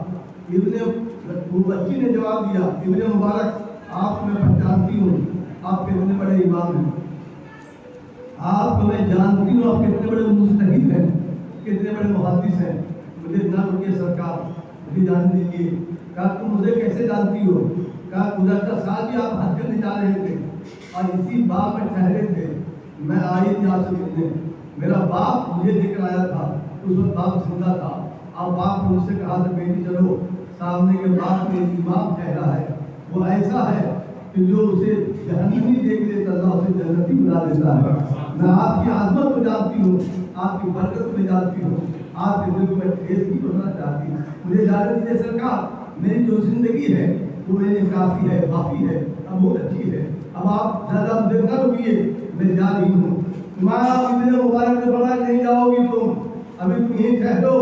وہ بچی نے جواب دیا ابن مبارک آپ کو میں پہچانتی ہوں, آپ کتنے بڑے امام ہیں, آپ کو میں جانتی ہوں, آپ کتنے بڑے مجتہد ہیں, کتنے بڑے محدث ہیں, مجھے نہ روکیے سرکار, مجھے جان دیجیے. کہا تم مجھے کیسے جانتی ہو. کہا گزشتہ سال بھی آپ حج کرنے جا رہے تھے اور اسی باغ میں ٹھہرے تھے, میں آئی تھی آپ سے ملنے, میرا باپ مجھے لے کر آیا تھا, اس وقت باپ زندہ تھا. آپ باپ نے مجھ سے کہا تھا بیٹی چلو سامنے کے باغ میں امام ٹھہرا ہے, وہ ایسا ہے کہ جو اسے جہنمی دیکھ لیتا اللہ اسے جنتی بنا دیتا ہے. میں آپ کی عظمت کو جانتی ہوں, آپ کی برکت کو جانتی ہوں, آپ کے دل میں ٹھیس کی بننا چاہتی ہوں. مجھے جانے دیجیے سرکار, میری جو زندگی ہے وہ میرے کافی ہے, کافی ہے, اب بہت اچھی ہے, اب آپ زیادہ مجھے نہ رکیے, میں جا رہی ہوں. تمہارا ابن مبارک نے فرمایا نہیں جاؤ گی تم, ابھی تم یہیں ٹھہرو,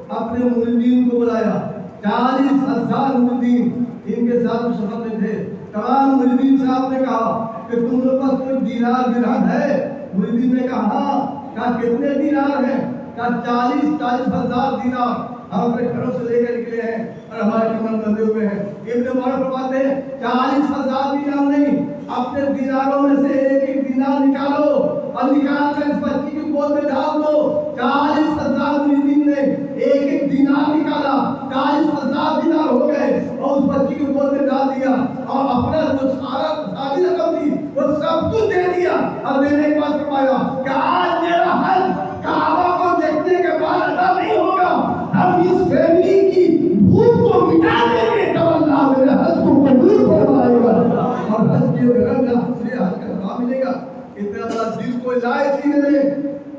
اپنے مریدین کو بلایا. 40,000 مریدین ان کے ساتھ سفر میں تھے. تمام مریدین سے آپ نے کہا کہ تم لوگ پاس کوئی دینار درہم ہے؟ مریدین نے کہا ہاں. کہا کتنے دینار ہیں؟ کہا 40,000 دینار ہم اپنے گھروں سے لے کر نکلے ہیں اور ہمارے جمن بندے ہوئے ہیں. ابن عمر فرماتے ہیں 40,000 دینار نہیں، اپنے دیناروں میں سے ایک ایک دینار نکالو اور نکال کر اس بچی کی گود میں ڈال دو. 40,000 مریدین نے ایک ایک دینار نکالا، 40,000 دینار ہو گئے اور اس بچی کی گود میں ڈال دیا اور اپنا جو سارا ساری رقم تھی وہ سب کچھ دے دیا. اور دینے کے بعد فرمایا کہ آج میرا حج کعبہ کو دیکھنے کے بعد ادا نہیں ہوگا، ہم اس فیملی کی بھوک کو مٹا دیں گے تو اللہ میرے حج کو قبول فرمائے گا اور حج کے رنگ سے حج کا ثواب ملے گا. اتنا بڑا دل کوئی لائے سینے میں،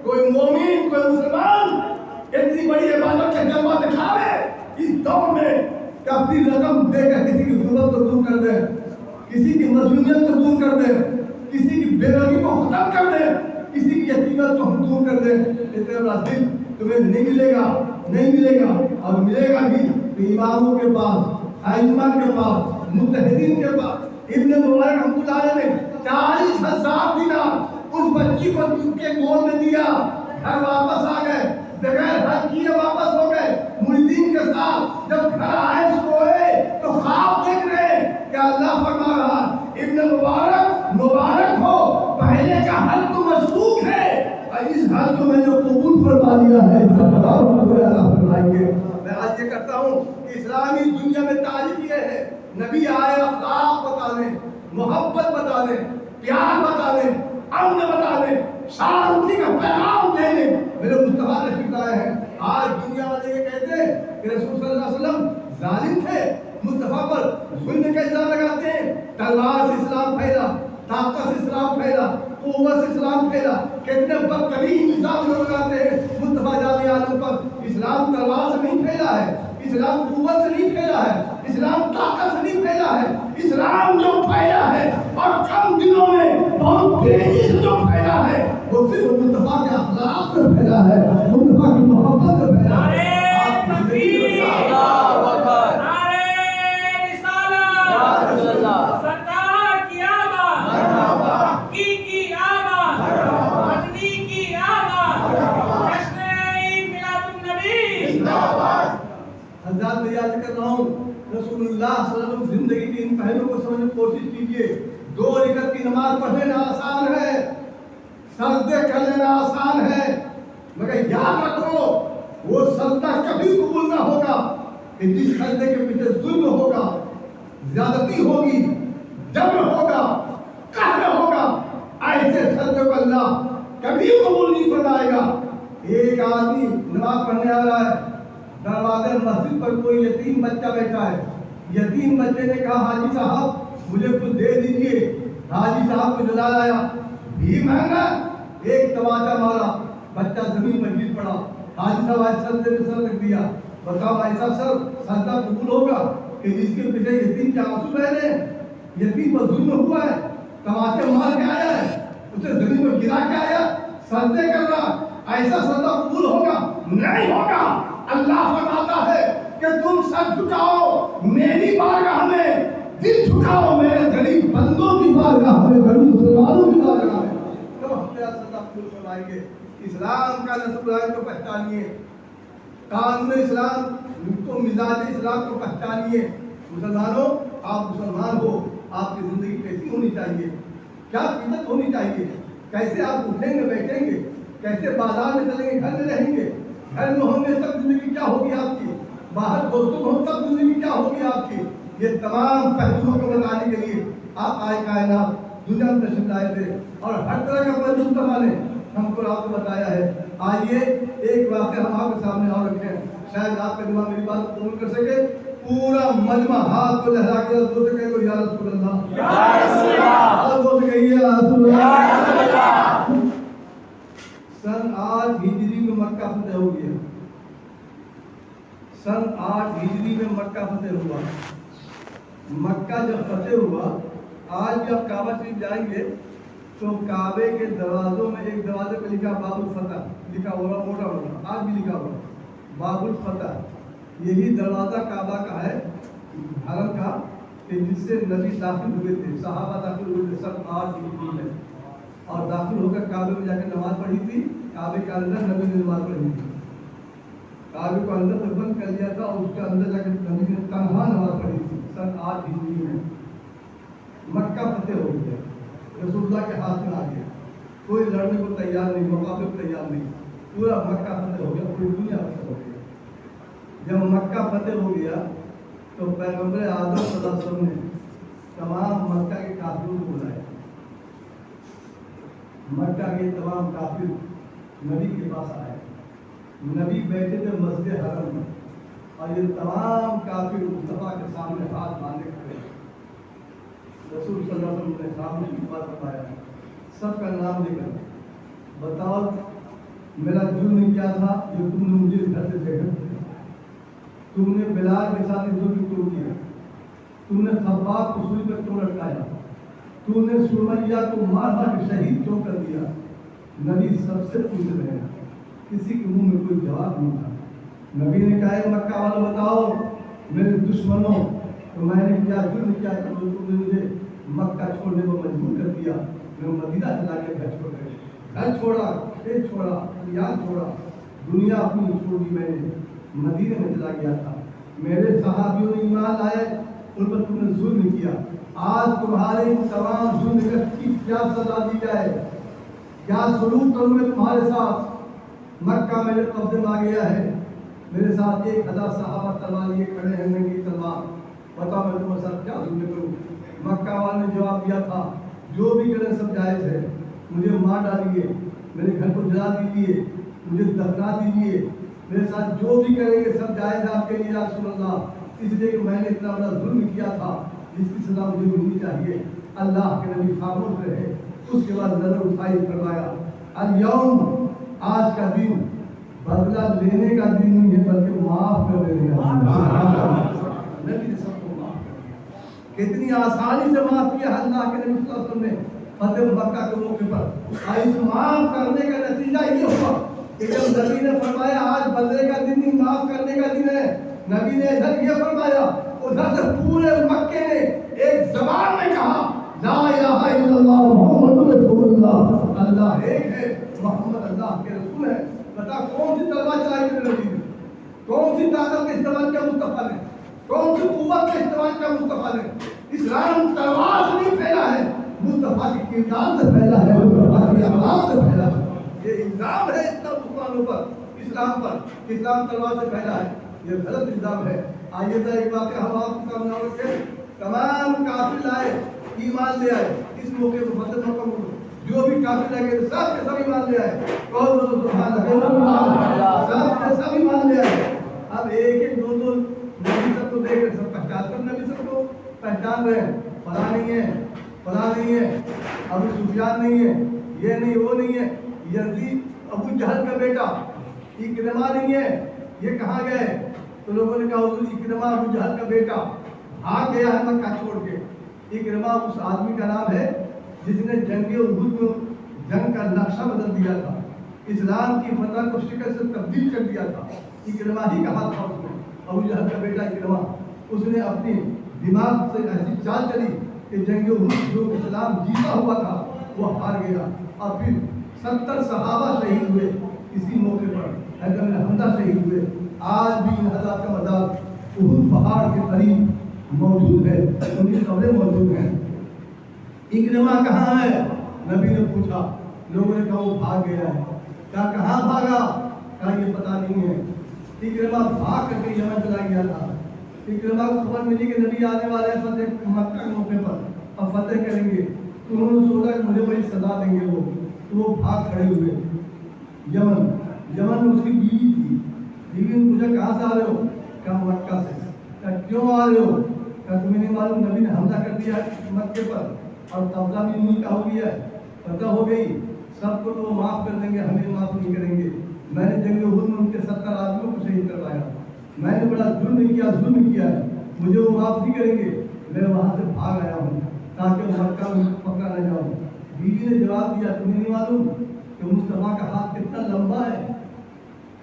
کوئی مومن کوئی مسلمان اتنی بڑی عبادت کا جلوہ دکھاوے اس دور میں کہ اپنی رقم دے کر کسی کی ضرورت کو دور کر دے، کسی کی مظلومیت کو دور کر دے، کسی کی بے روزگاری کو ختم کر دے، کسی کی یتیمیت کو دور کر دے. اتنا بڑا دل تمہیں نہیں ملے گا، نہیں ملے گا. اور ملے گا بھی تو اماموں کے پاس، ائمہ کے پاس، مجتہدین کے پاس. ابن مبارک رحمۃ اللہ علیہ نے 40,000 دینار اس بچی کو کے گود میں دیا. گھر واپس آ گئے، بغیر حج کیے واپس ہو گئے. مریدین کے ساتھ جب گھر آئے سوئے تو خواب دیکھ رہے کہ اللہ فرما رہا ابن مبارک ہو، پہلے کا حج تو مشکوک ہے اور اس حج کو میں نے قبول فرما لیا ہے. اللہ فرمائیں گے. میں آج یہ کرتا ہوں کہ اسلامی دنیا میں تعریف یہ ہے، نبی آئے اخلاق بتانے، محبت بتانے، پیار بتانے، امن بتانے، شانتی کا پیغام دینے میرے مصطفیٰ تشریف لائے ہیں. آج دنیا والے یہ کہتے ہیں کہ رسول صلی اللہ علیہ وسلم ظالم تھے، مصطفیٰ پر ظلم کا الزام لگاتے ہیں. تلوار سے اسلام پھیلا، طاقت سے اسلام پھیلا، قوت سے اسلام پھیلا. کتنے بدترین الزام لوگ لگاتے ہیں مصطفیٰ جان عالم پر. اسلام تلوار سے نہیں پھیلا ہے، اسلام قوت سے نہیں پھیلا ہے، اسلام طاقت سے نہیں پھیلا ہے. اسلام جو پھیلا ہے اور کم دنوں میں بہت تیزی سے جو پھیلا ہے وہ صرف مصطفیٰ کے اخلاق سے پھیلا ہے، مصطفیٰ کی محبت سے پھیلا ہے. حضرات میں یاد کر رہا ہوں رسول اللہ صلی اللہ علیہ وسلم زندگی کے ان پہلوؤں کو سمجھنے کی کوشش کیجیے. 2 رکعت کی نماز پڑھنا آسان ہے، سجدے کر لینا آسان ہے، مگر یاد رکھو وہ سجدہ کبھی قبول نہ ہوگا کہ جس سجدے کے پیچھے ظلم ہوگا، زیادتی ہوگی، جبر ہوگا، قہر ہوگا. ایسے سجدے کو اللہ کبھی قبول نہیں فرمائے گا. ایک آدمی نماز پڑھنے آ رہا ہے، دروازے مسجد پر کوئی یتیم بچہ بیٹھا ہے. یتیم بچے نے کہا حاجی صاحب مجھے کچھ دے دیجئے. حاجی صاحب کو جلا لایا، بھی مہنگا. ایک تماچا مارا، بچہ زمین پر گر پڑا. حاجی صاحب ایسا سجدے میں سر رکھ دیا. بتاؤ ایسا سر سجدہ قبول ہوگا کہ جس کے پیچھے یتیم کے آنسو بہ رہے ہیں؟ یتیم پر ظلم ہوا ہے، تماچے مار کے آیا ہے، اسے زمین پر گرا کے آیا، سجدے کر رہا. ایسا سجدہ قبول ہوگا؟ نہیں ہوگا. اللہ فرماتا ہے کہ تم سر جھکاؤ میری بارگاہ میں، دل جھکاؤ میرے غریب بندوں کی بارگاہ میں، غریب مسلمانوں کی بارگاہ میں. تب ہم تیرا سجدہ قبول فرمائیں گے. اسلام کا نسب العین کو پہچانیے، قانون اسلام کو، مزاج اسلام کو پہچانیے. مسلمانوں آپ مسلمان ہو، آپ کی زندگی کیسی ہونی چاہیے، کیا فطرت ہونی چاہیے، کیسے آپ اٹھیں گے بیٹھیں گے، کیسے بازار میں چلیں گے، گھر میں رہیں گے، گھر میں ہوں گے تب زندگی کیا ہوگی آپ کی، باہر دوستوں ہوں تب زندگی کیا ہوگی آپ کی. یہ تمام پہلوؤں کو بتانے کے لیے آپ آئے کائنات دنیا میں تشریف لائے تھے اور ہر طرح کا پہلو مصطفیٰ نے ہم کو آپ کو بتایا ہے. آئیے ایک واقعہ ہم آپ کے سامنے اور رکھیں، شاید آپ کا دماغ میری بات کو قبول کر سکے. پورا مجمع ہاتھ کو لہرا کے بول سکے یا رسول اللہ، یا رسول اللہ، اور بول سکے یا رسول اللہ. سن 8 ہجری میں مکہ فتح ہو گیا. سن 8 ہجری میں مکہ فتح ہوا. مکہ جب فتح ہوا، آج جب کعبہ شریف جائیں گے تو کعبے کے دروازوں میں ایک دروازے پہ لکھا باب الفتح، لکھا ہوا موٹا موٹا، آج بھی لکھا ہوا باب الفتح, یہی دروازہ کعبہ کا ہے, حرم کا, کہ جس سے نبی داخل ہوئے تھے, صحابہ داخل ہوئے تھے, سب 8 ہجری میں, اور داخل ہو کر کعبے میں جا کے نماز پڑھی تھی. کعبے کے اندر نبی نے نماز پڑھی تھی. کعبے کو اندر سے بند کر لیا تھا اور اس کے اندر جا کے نبی نے تنہا نماز پڑھی تھی سن 8 ہجری میں. مکہ فتح ہو گیا, رسول اللہ کے ہاتھ میں آ گیا, کوئی لڑنے کو تیار نہیں, مقابلے کو تیار نہیں, پورا مکہ فتح ہو گیا, پوری دنیا فتح ہو گیا. جب مکہ فتح ہو گیا تو پیغمبر اعظم صلی اللہ علیہ وسلم نے تمام مکہ کے کافروں کو بلایا. مکہ کے تمام کافر نبی کے پاس آئے. نبی بیٹھے تھے مسجد حرم میں, اور یہ تمام کافر مصطفیٰ کے سامنے ہاتھ باندھے کھڑے. رسول صلی اللہ علیہ وسلم نے سامنے کی بات بتایا, سب کا نام لے کر, بتاؤ میرا جرم کیا تھا جو تم نے مجھے گھر سے بھیجا. تم نے بلال کے ساتھ ظلم کیوں کیا, تم نے خباب کو سوئی پر کیوں لٹکایا, تم نے سمیہ کو مار مار کے شہید کیوں کر دیا. نبی سب سے پوچھ رہے ہیں, کسی کے منہ میں کوئی جواب نہیں تھا. نبی نے کہا کہ مکہ والوں بتاؤ میرے دشمنوں, تو میں نے کیا جرم کیا کہ تم نے مجھے مکہ چھوڑنے کو مجبور کر دیا. میں مدینہ چلا کے گھر چھوڑ گئے, گھر چھوڑا, کھیت چھوڑا, یاد چھوڑا, دنیا اپنی چھوڑ دی. میں نے مدینے میں چلا گیا تھا. میرے صحابیوں نے ایمان لائے, ان پر تم نے ظلم کیا. آج تمہارے تمام ظلم کی کیا سزا دی جائے, کیا سلوک کروں میں تمہارے ساتھ. مکہ میرے قبضے میں آ گیا ہے, میرے ساتھ 1000 صحابہ تلوار لیے کھڑے ہیں, ننگی تلوار. بتاؤ میں تمہارے ساتھ کیا ظلم کروں. مکہ والے نے جواب دیا تھا, جو بھی کریں سب جائز ہے, مجھے مار ڈالیے, میرے گھر کو جلا دیجیے, مجھے دفنا دیجیے, میرے ساتھ جو بھی کریں گے سب جائز ہے آپ کے لیے یا رسول اللہ, اس لیے کہ میں نے اتنا بڑا ظلم کیا تھا جس کی سزا مجھے ملنی چاہیے. اللہ کے نبی خاموش رہے. اس کے بعد نظر اٹھائی, فرمایا الیوم, آج کا دن بدلہ لینے کا دن نہیں ہے بلکہ معاف کر دینے کا دن. نبی نے سب کو معاف کر دیا. کتنی آسانی سے معاف کیا اللہ کے نبی صلی اللہ علیہ وسلم نے فتح مکہ کے موقع پر. اس معاف کرنے کا نتیجہ یہ ہوا کہ جب نبی نے فرمایا آج بدلے کا دن نہیں معاف کرنے کا دن ہے, نبی نے ادھر یہ فرمایا, ادھر سے پورے مکے نے ایک زبان میں کہا لا الہ الا اللہ محمد رسول اللہ, اللہ ایک ہے, محمد اللہ کے رسول ہے. بتا کون سی تلوار چلائی میرے نبی نے, کون سی طاقت کا استعمال کیا مصطفیٰ نے, کون سی قوت کا استعمال کیا مصطفیٰ نے. اسلام تلوار سے نہیں پھیلا ہے, مصطفیٰ کی کردار سے پھیلا ہے, مصطفیٰ کی اخلاق سے پھیلا ہے. یہ الزام ہے اتنا مسلمانوں پر, اسلام پر, اسلام تلوار سے پھیلا ہے, یہ غلط الزام ہے. آئیے ذرا ایک واقعہ ہم آپ کے سامنے رکھیں. تمام کافر لائے, ایمان لے آئے اس موقع پر فتح مکہ میں. جو بھی کافر لگے سب کے سب ایمان لے آئے, کون سبحان اللہ, سب کے سب ایمان لے آئے. اب ایک ایک دو دو نبی سب کو دیکھ رہے, سب پہچان کر نبی سب کو پہچان رہے ہیں. فلاں نہیں ہے, فلاں نہیں ہے, ابو سفیان نہیں ہے, یہ نہیں وہ نہیں ہے, یزید ابو جہل کا بیٹا, اکرمہ نہیں ہے, یہ کہاں گئے. تو لوگوں نے کہا حضور اکرمہ ابو جہل کا بیٹا بھاگ گیا ہے مکہ چھوڑ کے. اکرمہ اس آدمی کا نام ہے جس نے جنگ احد میں جنگ کا نقشہ بدل دیا تھا, اسلام کی فتح کو شکست سے تبدیل کر دیا تھا. اکرمہ ہی کہا تھا اس نے, ابو جہل کا بیٹا اکرمہ. اس نے اپنی دماغ سے ایسی چال چلی کہ جنگ احد جو اسلام جیتا ہوا تھا وہ ہار گیا, اور پھر 70 صحابہ شہید ہوئے اسی موقع پر. حضرت حمزہ شہید ہوئے. آج بھی ان حضرات کا مزار احد پہاڑ کے قریب موجود ہے, ان کی قبریں موجود ہیں. اکرمہ کہاں ہے, نبی نے پوچھا. لوگوں نے کہا وہ بھاگ گیا ہے. کہا کہاں بھاگا, کہا یہ پتہ نہیں ہے. اکرمہ بھاگ کر کے یمن چلا گیا تھا. اکرمہ کو خبر ملی کہ نبی آنے والے ہیں فتح مکہ کے موقع پر, اب فتح کریں گے. انہوں نے سوچا کہ مجھے بڑی سزا دیں گے وہ, تو وہ بھاگ کھڑے ہوئے یمن. یمن میں اس کی بیوی تھی. بیوی نے پوچھا کہاں سے آ رہے ہو, کہا مکہ سے. کہا کیوں آ رہے ہو, کہا تمہیں نہیں معلوم نبی نے حملہ کر دیا مکے پر اور قبضہ بھی انہیں کا ہو گیا ہے, فتح ہو گئی. سب کو تو معاف کر دیں گے, ہمیں معاف نہیں کریں گے. میں نے جنگ احد میں ان کے 70 آدمیوں کو شہید کروایا. میں نے بڑا ظلم کیا ہے, مجھے وہ معاف نہیں کریں گے. میں وہاں سے بھاگ آیا ہوں تاکہ مکہ میں پکڑا نہ جاؤں. بیوی نے جواب دیا تمہیں نہیں معلوم کہ مصطفیٰ کا ہاتھ کتنا لمبا ہے,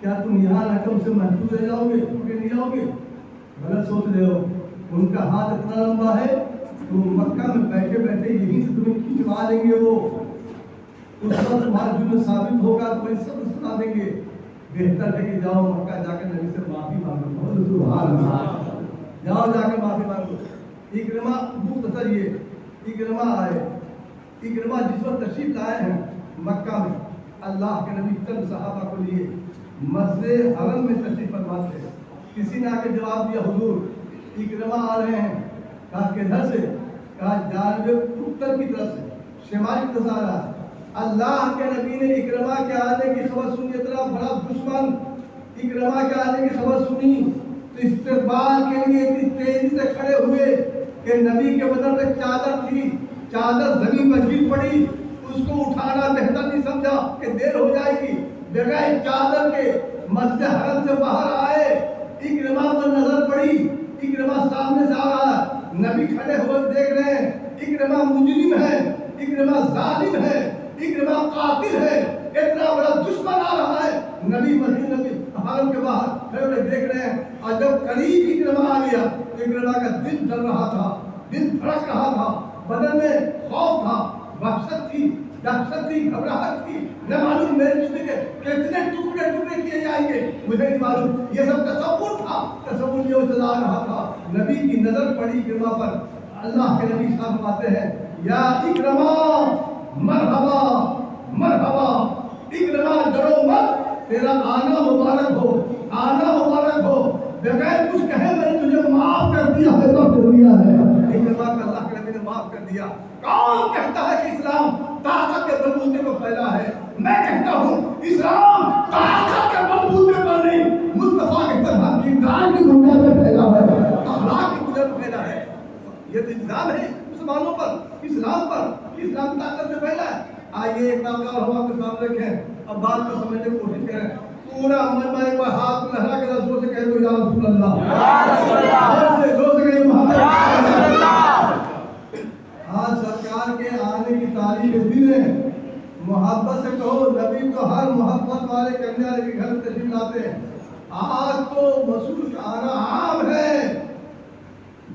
کیا تم یہاں رہ کر اسے محفوظ رہ جاؤ گے؟ نہیں جاؤ گے، غلط سوچ رہے ہو. ان کا ہاتھ اتنا لمبا ہے تو مکہ میں بیٹھے بیٹھے یہیں سے تمہیں کھینچوا دیں گے. وہ اس وقت تمہارا جرم ثابت ہوگا تو یہ سب سنا دیں گے. بہتر ہے کہ جاؤ مکہ جا کے نبی سے معافی مانگو. سبحان اللہ. جاؤ جا کے معافی مانگو. اکرمہ مختصر یہ اکرمہ آئے. اکرمہ جس وقت تشریف لائے ہیں مکہ میں، اللہ کے نبی چند صحابہ کو لیے مسجد حرم میں تشریف فرما تھے. کسی نے آ کے جواب دیا حضور اکرمہ آ رہے ہیں. کہا کدھر سے؟ کہا جانب اتر کی طرف سے، شمال کی طرف آ رہا ہے. اللہ کے نبی نے اکرمہ کے آنے کی خبر سنی. اتنا بڑا دشمن اکرمہ کے آنے کی خبر سنی تو استقبال کے لیے اتنی تیزی سے کھڑے ہوئے کہ نبی کے بدن میں چادر تھی، چادر زمین پر گر پڑی. اس کو اٹھانا بہتر نہیں سمجھا کہ دیر ہو جائے گی. بغیر چادر کے مسجد حرم سے باہر آئے. اکرمہ پر نظر پڑی. اکرمہ سامنے سے آ رہا ہے، نبی کھڑے ہوئے دیکھ رہے ہیں. اکرمہ مجرم ہے، اکرمہ ظالم ہے، اکرمہ قاتل ہے. اتنا بڑا دشمن آ رہا ہے. نبی حرم کے باہر کھڑے ہوئے دیکھ رہے ہیں. اور جب قریب اکرمہ آ گیا تو اکرمہ کا دل ڈر رہا تھا، دل دھڑک رہا تھا. بدن میں خوف تھا، وحشت تھی، دہشت تھی، گھبراہٹ تھی. نہ معلوم میرے رشتے کے کتنے ٹکڑے ٹکڑے کیے جائیں گے، مجھے نہیں معلوم. یہ سب تصور تھا، تصور یہ چلا رہا تھا. نبی کی نظر پڑی اکرمہ پر. اللہ کے نبی صاحب فرماتے ہیں یا اکرمہ مرحبا مرحبا. اکرمہ ڈرو مت، تیرا آنا مبارک ہو، آنا مبارک ہو. بغیر کچھ کہے میں نے تجھے معاف کر دیا ہے. تو دنیا ہے اکرمہ کا اللہ کے نبی نے معاف کر دیا. کون کہتا ہے کہ اسلام طاقت کے بلبوتے پر پھیلا ہے؟ میں کہتا ہوں اسلام طاقت کے بلبوتے پر نہیں، مصطفیٰ کے طرح کی گان کی بنیاد پر پھیلا ہے، اخلاق کی بنیاد پر پھیلا ہے. یہ تو الزام ہے مسلمانوں پر، اسلام پر. اسلام طاقت سے پھیلا ہے. آئیے ایک واقعہ اور ہم آپ کے سامنے رکھیں. اب بات کو سمجھنے کی کوشش کریں. پورا من میں ایک بار ہاتھ میں لہرا کے رسول سے کہہ دو یا رسول اللہ، آج سرکار کے آنے کی تاریخ دن ہے. محبت سے کہو نبی تو ہر محبت والے کرنے والے کے گھر تشریف لاتے ہیں. آج تو مسعود آنا عام ہے.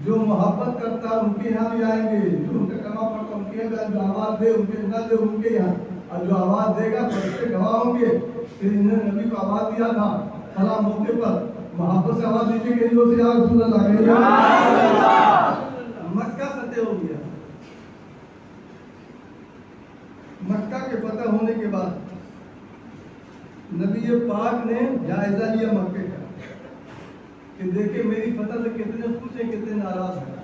جو محبت کرتا ہے ان کے یہاں بھی آئیں گے، جو ان کا کلمہ پڑھتا ان کے یہاں بھی آئیں گے. جو آواز دے ان کے نہ دے ان کے یہاں، اور جو آواز دے گا فرشتے گواہ ہوں گے کہ انہوں نے نبی کو آواز دیا تھا فلاں موقع پر. محبت سے آواز دیجیے کہ جو سے یا رسول اللہ. مکہ فتح ہو گیا. مکہ کے فتح ہونے کے بعد نبی پاک نے جائزہ لیا مکے کا کہ دیکھیں میری فتح سے کتنے خوش ہیں کتنے ناراض ہیں.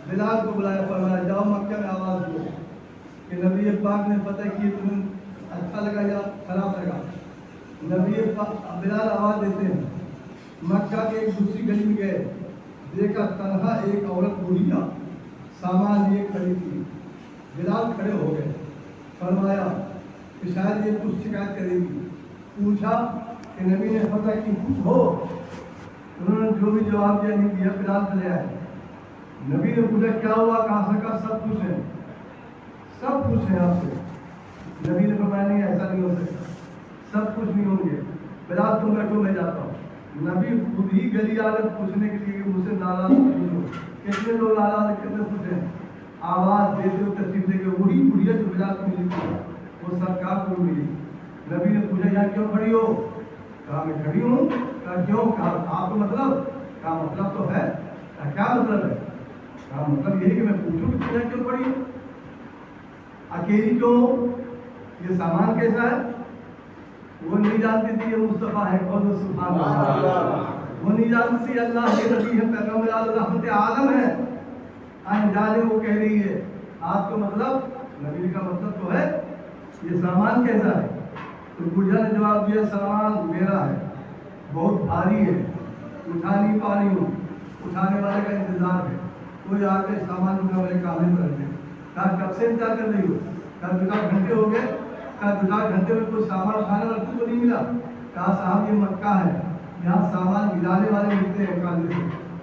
بلال کو بلایا، فرمایا جاؤ مکہ میں آواز دو کہ نبی پاک نے فتح کی. تمہیں اچھا لگا یا خراب لگا؟ نبی بلال آواز دیتے ہیں. مکہ کے ایک دوسری گلی میں گئے، دیکھا تنہا ایک عورت بوڑھیا سامان لیے کھڑی تھی. بلال کھڑے ہو گئے، فرمایا کہ شاید یہ کچھ شکایت کرے گی. پوچھا کہ نبی نے فتح کی کچھ ہو؟ انہوں نے جو بھی جواب دیا نہیں دیا. بلال چلے آئے. نبی نے پوچھا کیا ہوا؟ کہاں سے کہا سب کچھ ہے، سب کچھ ہے آپ سے. نبی نے فرمایا نہیں ایسا نہیں ہو سکتا، سب کچھ نہیں ہوں گے. بلال تم بیٹھو میں جاتا ہوں. نبی خود ہی گلی آ کر پوچھنے کے لیے کہ مجھ سے ناراض ہو کتنے لوگ ناراض ہیں کتنے خوش ہیں. آواز دیتے ہوئے تشریف لے کے وہی بڑھیا جو بلال کو ملی تھی وہ سرکار کو ملی. نبی نے پوچھا یہاں کیوں کھڑی ہو؟ کہا میں کھڑی ہوں. کہا کیوں؟ کہا آپ کو مطلب؟ کہا مطلب تو ہے. کہا کیا مطلب ہے؟ کہا مطلب یہی کہ میں پوچھوں کہ یہاں کیوں کھڑی ہو، اکیلی کیوں ہو، یہ سامان کیسا ہے؟ وہ نہیں جانتی تھی یہ مصطفیٰ ہے. قول سبحان اللہ. وہ نہیں جانتی تھی اللہ کے نبی ہے، پیغمبر رحمت عالم ہے. انجانے وہ کہہ رہی ہے آپ کو مطلب؟ نبی کا مطلب تو ہے یہ سامان کیسا ہے؟ تو بوڑھا نے جواب دیا سامان میرا ہے، بہت بھاری ہے، اٹھا نہیں پا رہی ہوں، اٹھانے والے کا انتظار ہے. کوئی آ کے سامان اٹھا میرے کامل کر دے. کہا کب سے انتظار کر رہی ہو؟ کہا 2 گھنٹے ہو گئے. کہا 2 گھنٹے میں کوئی سامان اٹھانے والا تو نہیں ملا؟ کہا صاحب یہ مکہ ہے، یہاں سامان گرانے والے ملتے ہیں کاندھے سے،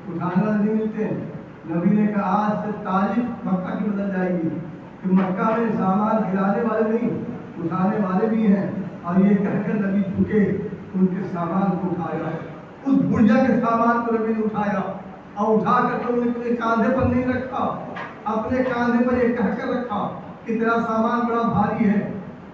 اٹھانے والے نہیں ملتے ہیں. نبی نے کہا آج سے تاریخ مکہ کی بدل جائے گی کہ مکہ میں سامان گرانے والے نہیں اٹھانے والے بھی ہیں. اور یہ کہہ کر نبی جھکے ان کے سامان کو اٹھایا، اس بڑھیا کے سامان کو نبی نے اٹھایا اور اٹھا کر تو ان کے کاندھے پر نہیں رکھا، اپنے کاندھے پر یہ کہہ کر رکھا کہ تیرا سامان بڑا بھاری ہے،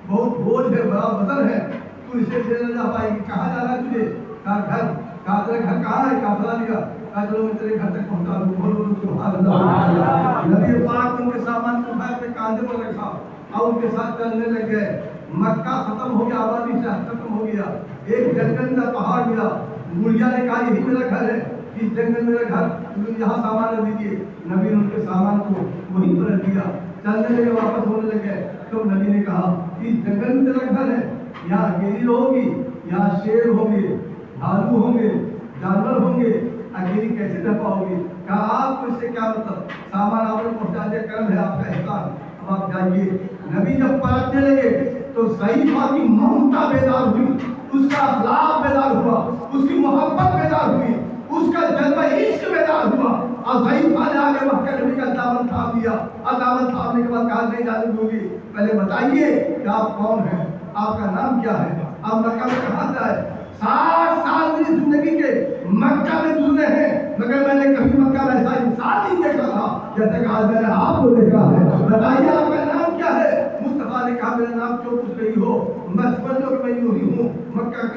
بہت بوجھ ہے، بڑا وزن ہے، تو اسے لے نہ جا پائے گی، کہاں جانا ہے تجھے؟ کہا گھر، کہا تیرا گھر کہاں ہے؟ کہا بتا دیا، کہا چلو میں تیرے گھر تک پہنچا دوں، بولو سبحان اللہ۔ نبی پاک ان کے سامان کو اٹھا اپنے کاندھے پر رکھا اور ان کے ساتھ چلنے لگ گئے۔ مکہ ختم ہو گیا، آبادی سے ختم ہو گیا، ایک جنگل کا پہاڑ ملا، بڑھیا نے کہا یہی میرا گھر ہے، اس جنگل میرا گھر، تم یہاں سامان رکھ دیجیے۔ نبی نے ان کے سامان کو وہیں پر رکھ دیا، چلنے لگے، واپس ہونے لگے، تو نبی نے کہا اس جنگل میں تیرا گھر ہے، یہاں اکیلی رہو گی، یہاں شیر ہوں گے، بھالو ہوں گے، جانور ہوں گے، اکیلی کیسے رہ پاؤ گی؟ کہا آپ کو اس سے کیا مطلب، سامان آپ نے پہنچا دیا، کرم ہے آپ کا احسان، اب آپ جائیے۔ نبی جب پلٹنے لگے تو ضعیفہ کی ممتا بیدار ہوئی، اس کا اخلاق بیدار ہوا، اس کی محبت بیدار ہوئی، اس کا جذبہ عشق بیدار ہوا، اور ضعیفہ نے آگے بڑھ کر نبی کا دامن تھام لیا، اور دامن تھامنے کے بعد کہا نہیں جانے دوں گی، پہلے بتائیے کہ آپ کون ہیں، آپ کا نام کیا ہے، آپ مکہ میں کہاں سے آئے؟ 60 سال میری زندگی کے مکہ میں گزرے ہیں، مگر میں نے کبھی مکہ میں ایسا انسان نہیں دیکھا تھا جیسے کہ آج میں نے آپ کو دیکھا ہے، بتائیے آپ کا نام کیا ہے؟ مصطفیٰ نے کہا میرا نام جو کچھ نہیں ہو، میں سمجھ لو کہ میں یوں ہی ہوں، مکہ ہی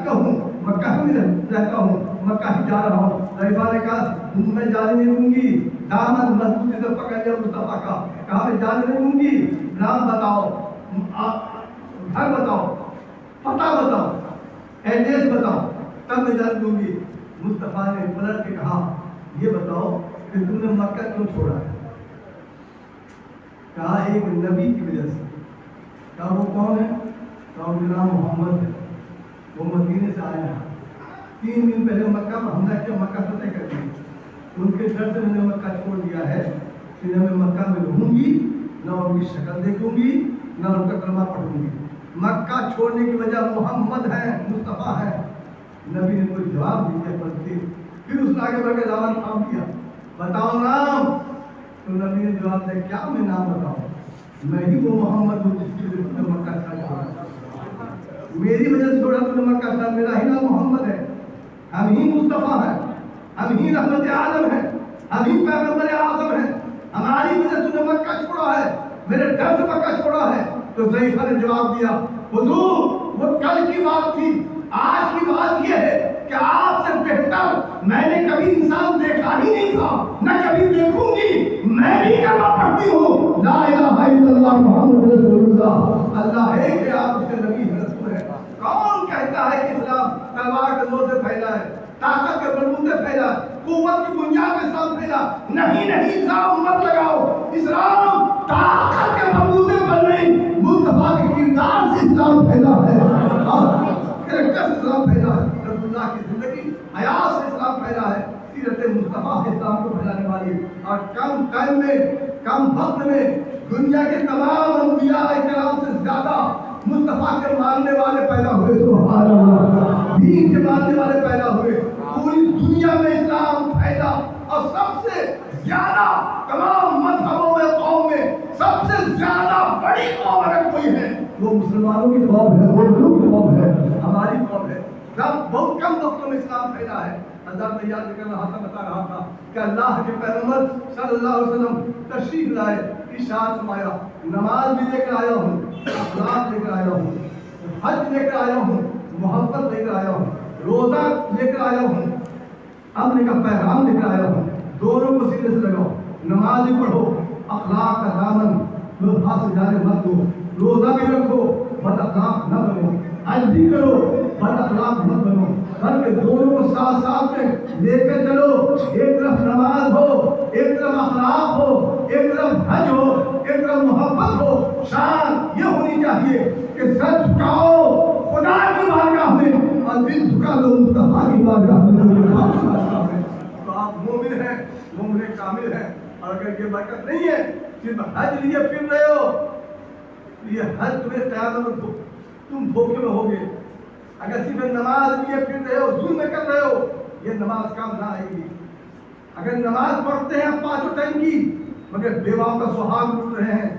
کا ہوں، مکہ ہی رہتا ہوں، مکہ ہی جا رہا ہوں۔ ضعیفہ نے کہا میں جانے نہیں دوں گی، دامن مضبوطی سے پکڑ لیا مصطفیٰ کا، کہا میں جانے نہیں دوں گی، نام بتاؤ، گھر بتاؤ، پتہ بتاؤ، ایڈریس بتاؤ، تب میں جانے دوں گی۔ مصطفیٰ نے پلٹ کے کہا یہ بتاؤ کہ تم نے مکہ کیوں چھوڑا ہے؟ کہا ایک نبی کی وجہ سے۔ کہا وہ کون ہے؟ کہا ان کا نام محمد ہے، وہ مدینے سے آیا ہے، 3 دن پہلے مکہ میں حملہ کیا، مکہ فتح کر دی، ان کے ڈر سے میں نے مکہ چھوڑ دیا ہے کہ نہ میں مکہ میں رہوں گی، نہ ان کی شکل دیکھوں گی، نہ ان کا کلمہ پڑھوں گی۔ مکہ چھوڑنے کی وجہ محمد ہے، مصطفیٰ ہے۔ نبی نے کوئی جواب نہیں دیا، پھر اس نے آگے بڑھ کے دامن تھام دیا، بتاؤ نام۔ تو نبی نے جواب دیا کیا میں نام بتاؤں، میں ہی وہ محمد ہوں جس کی وجہ سے مکہ چھوڑا، میری وجہ سے چھوڑا تو مکہ چھوڑا، میرا ہی نام محمد ہے، ہم ہی مصطفیٰ ہیں، ہم ہی رحمت عالم ہیں، ہم ہی پیغمبر اعظم ہیں، ہماری وجہ سے مکہ چھوڑا ہے، میرے ڈر سے مکہ چھوڑا ہے۔ تو ضعیفہ نے جواب دیا حضور وہ کل کی بات تھی، آج کی بات یہ ہے کہ آپ سے بہتر میں نے کبھی انسان دیکھا ہی نہیں تھا، نہ کبھی دیکھوں گی، میں بھی کلمہ پڑھتی ہوں لا الہ الا اللہ محمد رسول اللہ، اللہ ہے کہ آپ اس کے نبی رسول ہیں۔ کون کہتا ہے کہ اسلام تلوار کے زور سے پھیلا ہے، طاقت کے بلبوتے پھیلا، قوت کی بنیاد کے ساتھ پھیلا؟ نہیں نہیں، الزام مت لگاؤ، اسلام طاقت کے بلبوتے پر نہیں، مصطفیٰ کے کردار سے اسلام پھیلا ہے، کریکٹر سے اسلام پھیلا ہے، رسول اللہ کی زندگی حیات سے اسلام پھیلا ہے، سیرت مصطفیٰ سے اسلام کو پھیلانے والی ہے۔ اور کم ٹائم میں، کم وقت میں دنیا کے تمام انبیاء کرام سے زیادہ مصطفیٰ کے ماننے والے پیدا ہوئے، سبحان اللہ، دین کے ماننے والے پیدا ہوئے، پوری دنیا میں اسلام پھیلا، اور سب سے زیادہ تمام مذہبوں میں، قوم میں سب سے زیادہ بڑی قوم اگر کوئی ہے وہ مسلمانوں کی قوم ہے، وہ لوگ کی قوم ہے، ہماری قوم ہے۔ بہت کم وقتوں میں اسلام پھیلا ہے۔ اللہ تیار کر رہا تھا، بتا رہا تھا کہ اللہ کے پیغمبر صلی اللہ علیہ وسلم تشریف لائے، ارشاد فرمایا نماز بھی لے کر آیا ہوں، اخلاق لے کر آیا ہوں، حج لے کر آیا ہوں، محبت لے کر آیا ہوں، روزہ لے کر آیا ہوں، امن کا پیغام لے کر آیا ہوں، دونوں کو سینے سے لگاؤ، نماز بھی پڑھو، اخلاق کا دامن لوگ ہاتھ سے جانے مت دو، روزہ بھی رکھو، بد اخلاق نہ بنو، حج بھی کرو، بد اخلاق مت بنو، بلکہ دونوں کو ساتھ ساتھ میں لے کے چلو، ایک طرف نماز ہو، ایک طرف اخلاق ہو، ایک طرف حج ہو، ایک طرف محبت ہو۔ شان یہ ہونی چاہیے کہ سر جھکاؤ خدا کی بارگاہ میں اور دل جھکا دو مصطفیٰ کی بارگاہ میں۔ تو آپ مومن ہیں، مومن کامل ہیں، اور اگر یہ برکت نہیں ہے صرف حج لیے پھر رہے ہو، یہ حج تمہیں قیامت میں تم دھوکے میں ہوگے۔ اگر صرف نماز لیے پھر رہے ہو، ظلم کر رہے ہو، یہ نماز کام نہ آئے گی۔ اگر نماز پڑھتے ہیں 5 ٹائم کی مگر بیواؤں کا سہاگ لوٹ رہے ہیں،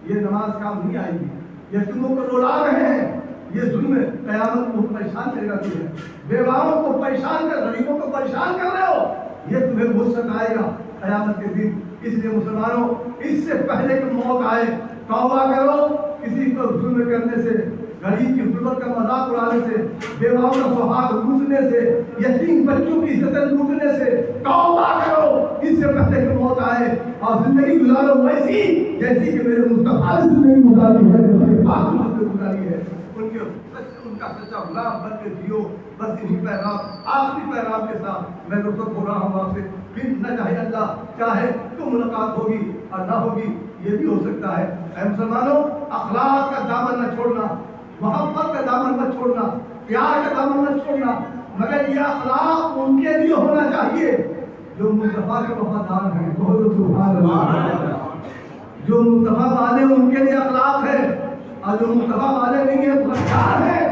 یہ نماز کام نہیں آئے گی۔ یتیموں کو رلا رہے ہیں، یہ ظلم قیامت کو پریشان کرے گا تمہیں. بیواؤں کو پریشان کر، غریبوں کو پریشان کر رہے ہو، یہ تمہیں غصہ آئے گا قیامت کے دن. اس لیے مسلمانوں، اس سے پہلے کہ موت آئے توبہ کرو. کسی کو ظلم کرنے سے، غریب کی غربت کا مذاق اڑانے سے، بیواؤں کا سہاگ لوٹنے سے، یتیم بچوں کی عزتیں لوٹنے سے توبہ کرو اس سے پہلے کہ موت آئے. اور زندگی گزارو ویسی جیسی کہ میرے مصطفیٰ نے زندگی گزاری ہے، گزاری ہے. ان کا سچا غلام بن کے جیو. بس انہی پیغام، آخری پیغام کے ساتھ میں رخصت ہو رہا ہوں آپ سے. پھر نہ چاہے اللہ چاہے تو ملاقات ہوگی اور نہ ہوگی یہ بھی ہو سکتا ہے. اے مسلمانوں، اخلاق کا دامن نہ چھوڑنا، محبت کا دامن مت چھوڑنا، پیار کا دامن مت چھوڑنا، مگر یہ اخلاق ان کے لیے ہونا چاہیے جو مصطفیٰ کے وفادار ہیں. بہت سبحان اللہ. جو مصطفیٰ والے ان کے لیے اخلاق ہے، اور جو مصطفیٰ والے نہیں ہیں بدکار ہیں.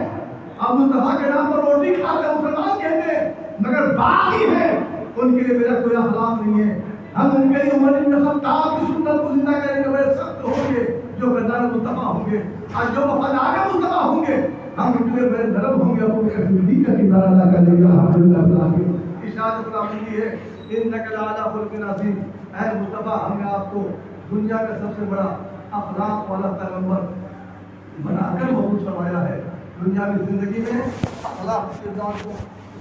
اب مصطفیٰ کے نام پر روٹی کھاتے مسلمان کہتے ہیں مگر باغی ہیں، ان کے لیے میرا کوئی اخلاق نہیں ہے. ہم ان کے لیے عمر بن خطاب کی سنت کو زندہ کریں گے، بڑے سخت ہوں گے جو غدار مصطفیٰ ہوں گے، اور جو وفادار مصطفیٰ ہوں گے ہم ان کے لیے بڑے نرم ہوں گے. اپنے کشمیری کا کردار ادا کرے گا. اشارت خداوندی ہے انک لعلی خلق عظیم. اے مصطفیٰ، ہم نے آپ کو دنیا کا سب سے بڑا اخلاق والا پیغمبر بنا کر مبعوث فرمایا ہے. دنیا کی زندگی میں اخلاق کردار کو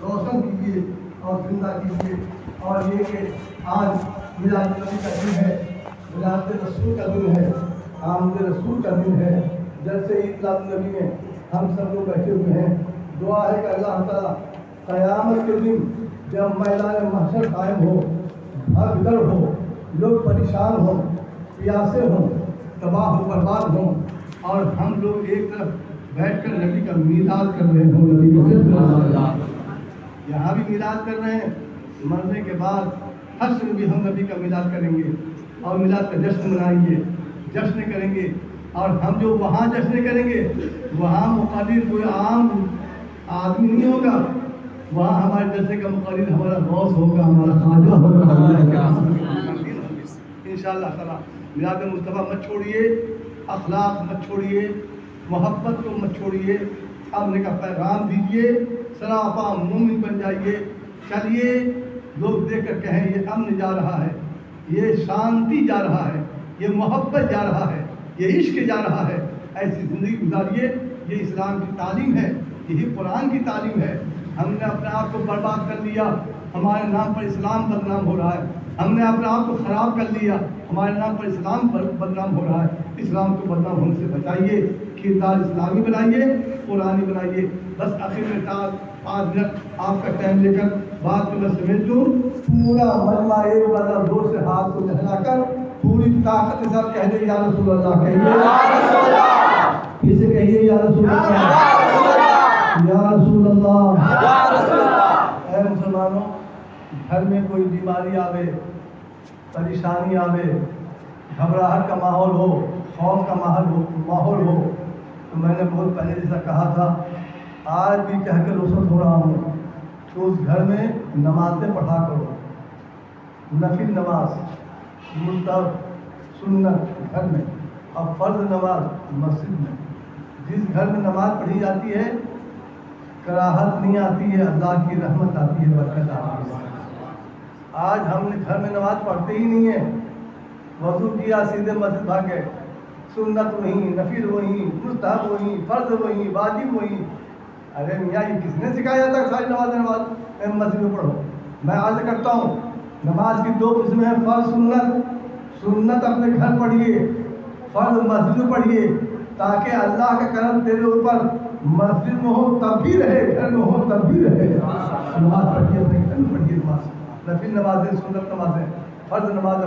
روشن کیجیے اور زندہ کیجیے. اور یہ کہ آج میلاد نبی کا دن ہے، میلاد رسول کا دن ہے، آمد رسول کا دن ہے. جیسے عید میلاد نبی میں ہم سب لوگ بیٹھے ہوئے ہیں، دعا ہے کہ اللہ تعالیٰ قیامت کے دن جب میدان محشر قائم ہو، بھگدڑ ہو، لوگ پریشان ہوں، پیاسے ہوں، تباہ و برباد ہوں، اور ہم لوگ ایک طرف بیٹھ کر نبی کا میلاد کر رہے ہوں. نبی کا یہاں بھی میلاد کر رہے ہیں، مرنے کے بعد حشر میں بھی ہم نبی کا میلاد کریں گے اور میلاد کا جشن منائیں گے، جشن کریں گے. اور ہم جو وہاں جشن کریں گے وہاں مقرر کوئی عام آدمی نہیں ہوگا، وہاں ہمارے جلسے کا مقرر ہمارا غوث ہوگا، ہمارا خواجہ ہوگا. انشاءاللہ تعالیٰ میلاد مصطفیٰ مت چھوڑیے، اخلاق مت چھوڑیے، محبت کو مت چھوڑیے، امن کا پیغام دیجیے، سراپا مومن بن جائیے. چلیے لوگ دیکھ کر کہیں یہ امن جا رہا ہے، یہ شانتی جا رہا ہے، یہ محبت جا رہا ہے، یہ عشق جا رہا ہے. ایسی زندگی گزاریے. یہ اسلام کی تعلیم ہے، یہی قرآن کی تعلیم ہے. ہم نے اپنے آپ کو برباد کر لیا، ہمارے نام پر اسلام بدنام ہو رہا ہے. ہم نے اپنے آپ کو خراب کر لیا، ہمارے نام پر اسلام بدنام ہو رہا ہے. اسلام کو بدنام ہونے سے بچائیے، کردار اسلامی بنائیے، قرآنی بنائیے. بس آخر میں 5 منٹ آپ کا ٹائم لے کر بات کو میں سمیٹ دوں. پورا مجمع ایک بار زور سے ہاتھ کو لہرا کر پوری طاقت کے ساتھ کہہ دے یا رسول اللہ. کہیے کسے کہیے یا رسول اللہ، یا رسول اللہ. اے مسلمانوں، گھر میں کوئی بیماری آوے، پریشانی آوے، گھبراہٹ کا ماحول ہو، خوف کا ماحول ہو، تو میں نے بہت پہلے جیسا کہا تھا، آج بھی کہہ کر رخصت ہو رہا ہوں کہ اس گھر میں نمازیں پڑھا کرو. نفل نماز، مستحب، سنت گھر میں، اور فرض نماز مسجد میں. جس گھر میں نماز پڑھی جاتی ہے کراہت نہیں آتی ہے، اللہ کی رحمت آتی ہے، برکت آتی ہے. آج ہم نے گھر میں نماز پڑھتے ہی نہیں ہیں. وضو کیا سیدھے مسجد بھاگے، سنت وہیں، نفل وہیں، مستحب وہیں، فرض وہیں، واجب وہیں. ارے میاں یہ کس نے سکھایا تھا ساری نماز مسجد میں پڑھو؟ میں عرض کرتا ہوں نماز کی 2 قسمیں ہیں، فرض سنت. سنت اپنے گھر پڑھیے، فرض مسجد میں پڑھیے، تاکہ اللہ کا کرم تیرے اوپر مسجد میں ہو تب بھی رہے، گھر میں ہو تب بھی رہے. نماز پڑھیے، اپنے گھر میں پڑھیے. نماز نفل نمازیں، سنت نمازیں، فرض نماز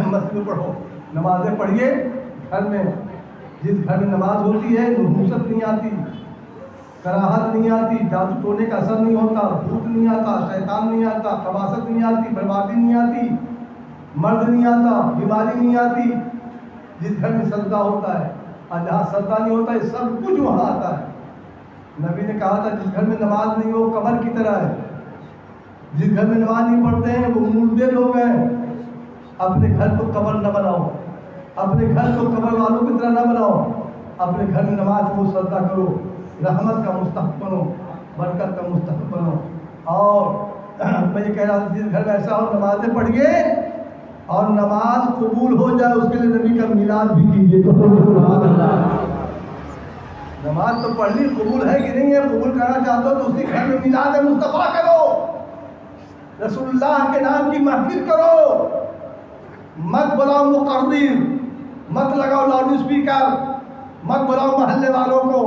مسجد میں پڑھو. نمازیں پڑھیے گھر میں. جس گھر میں نماز ہوتی ہے نحوست نہیں آتی، کراہت نہیں آتی، جادو ٹونے کا اثر نہیں ہوتا، بھوت نہیں آتا، شیطان نہیں آتا، خباثت نہیں آتی، بربادی نہیں آتی، مرض نہیں آتا، بیماری نہیں آتی. جس گھر میں سجدہ ہوتا ہے اور جہاں سجدہ نہیں ہوتا ہے سب کچھ وہاں آتا ہے. نبی نے کہا تھا جس گھر میں نماز نہیں ہو قبر کی طرح ہے. جس گھر میں نماز نہیں پڑھتے ہیں وہ مردے لوگ ہیں. اپنے گھر کو قبر نہ بناؤ، اپنے گھر کو قبر والوں کی طرح نہ بناؤ. اپنے گھر میں نماز کو سجدہ کرو، رحمت کا مستحق بنو، برکت کا مستحق بنو. اور میں یہ کہہ رہا ہوں جس گھر میں ایسا ہو نمازیں پڑھیے اور نماز قبول ہو جائے اس کے لیے نبی کا میلاد بھی کیجیے. نماز تو پڑھ لی، قبول ہے کہ نہیں ہے؟ قبول کرنا چاہتے ہو تو اسی گھر میں میلاد مصطفیٰ کرو، رسول اللہ کے نام کی محفل کرو. مت بلاؤ مقرر، مت لگاؤ لاؤڈ اسپیکر، مت بلاؤ محلے والوں کو،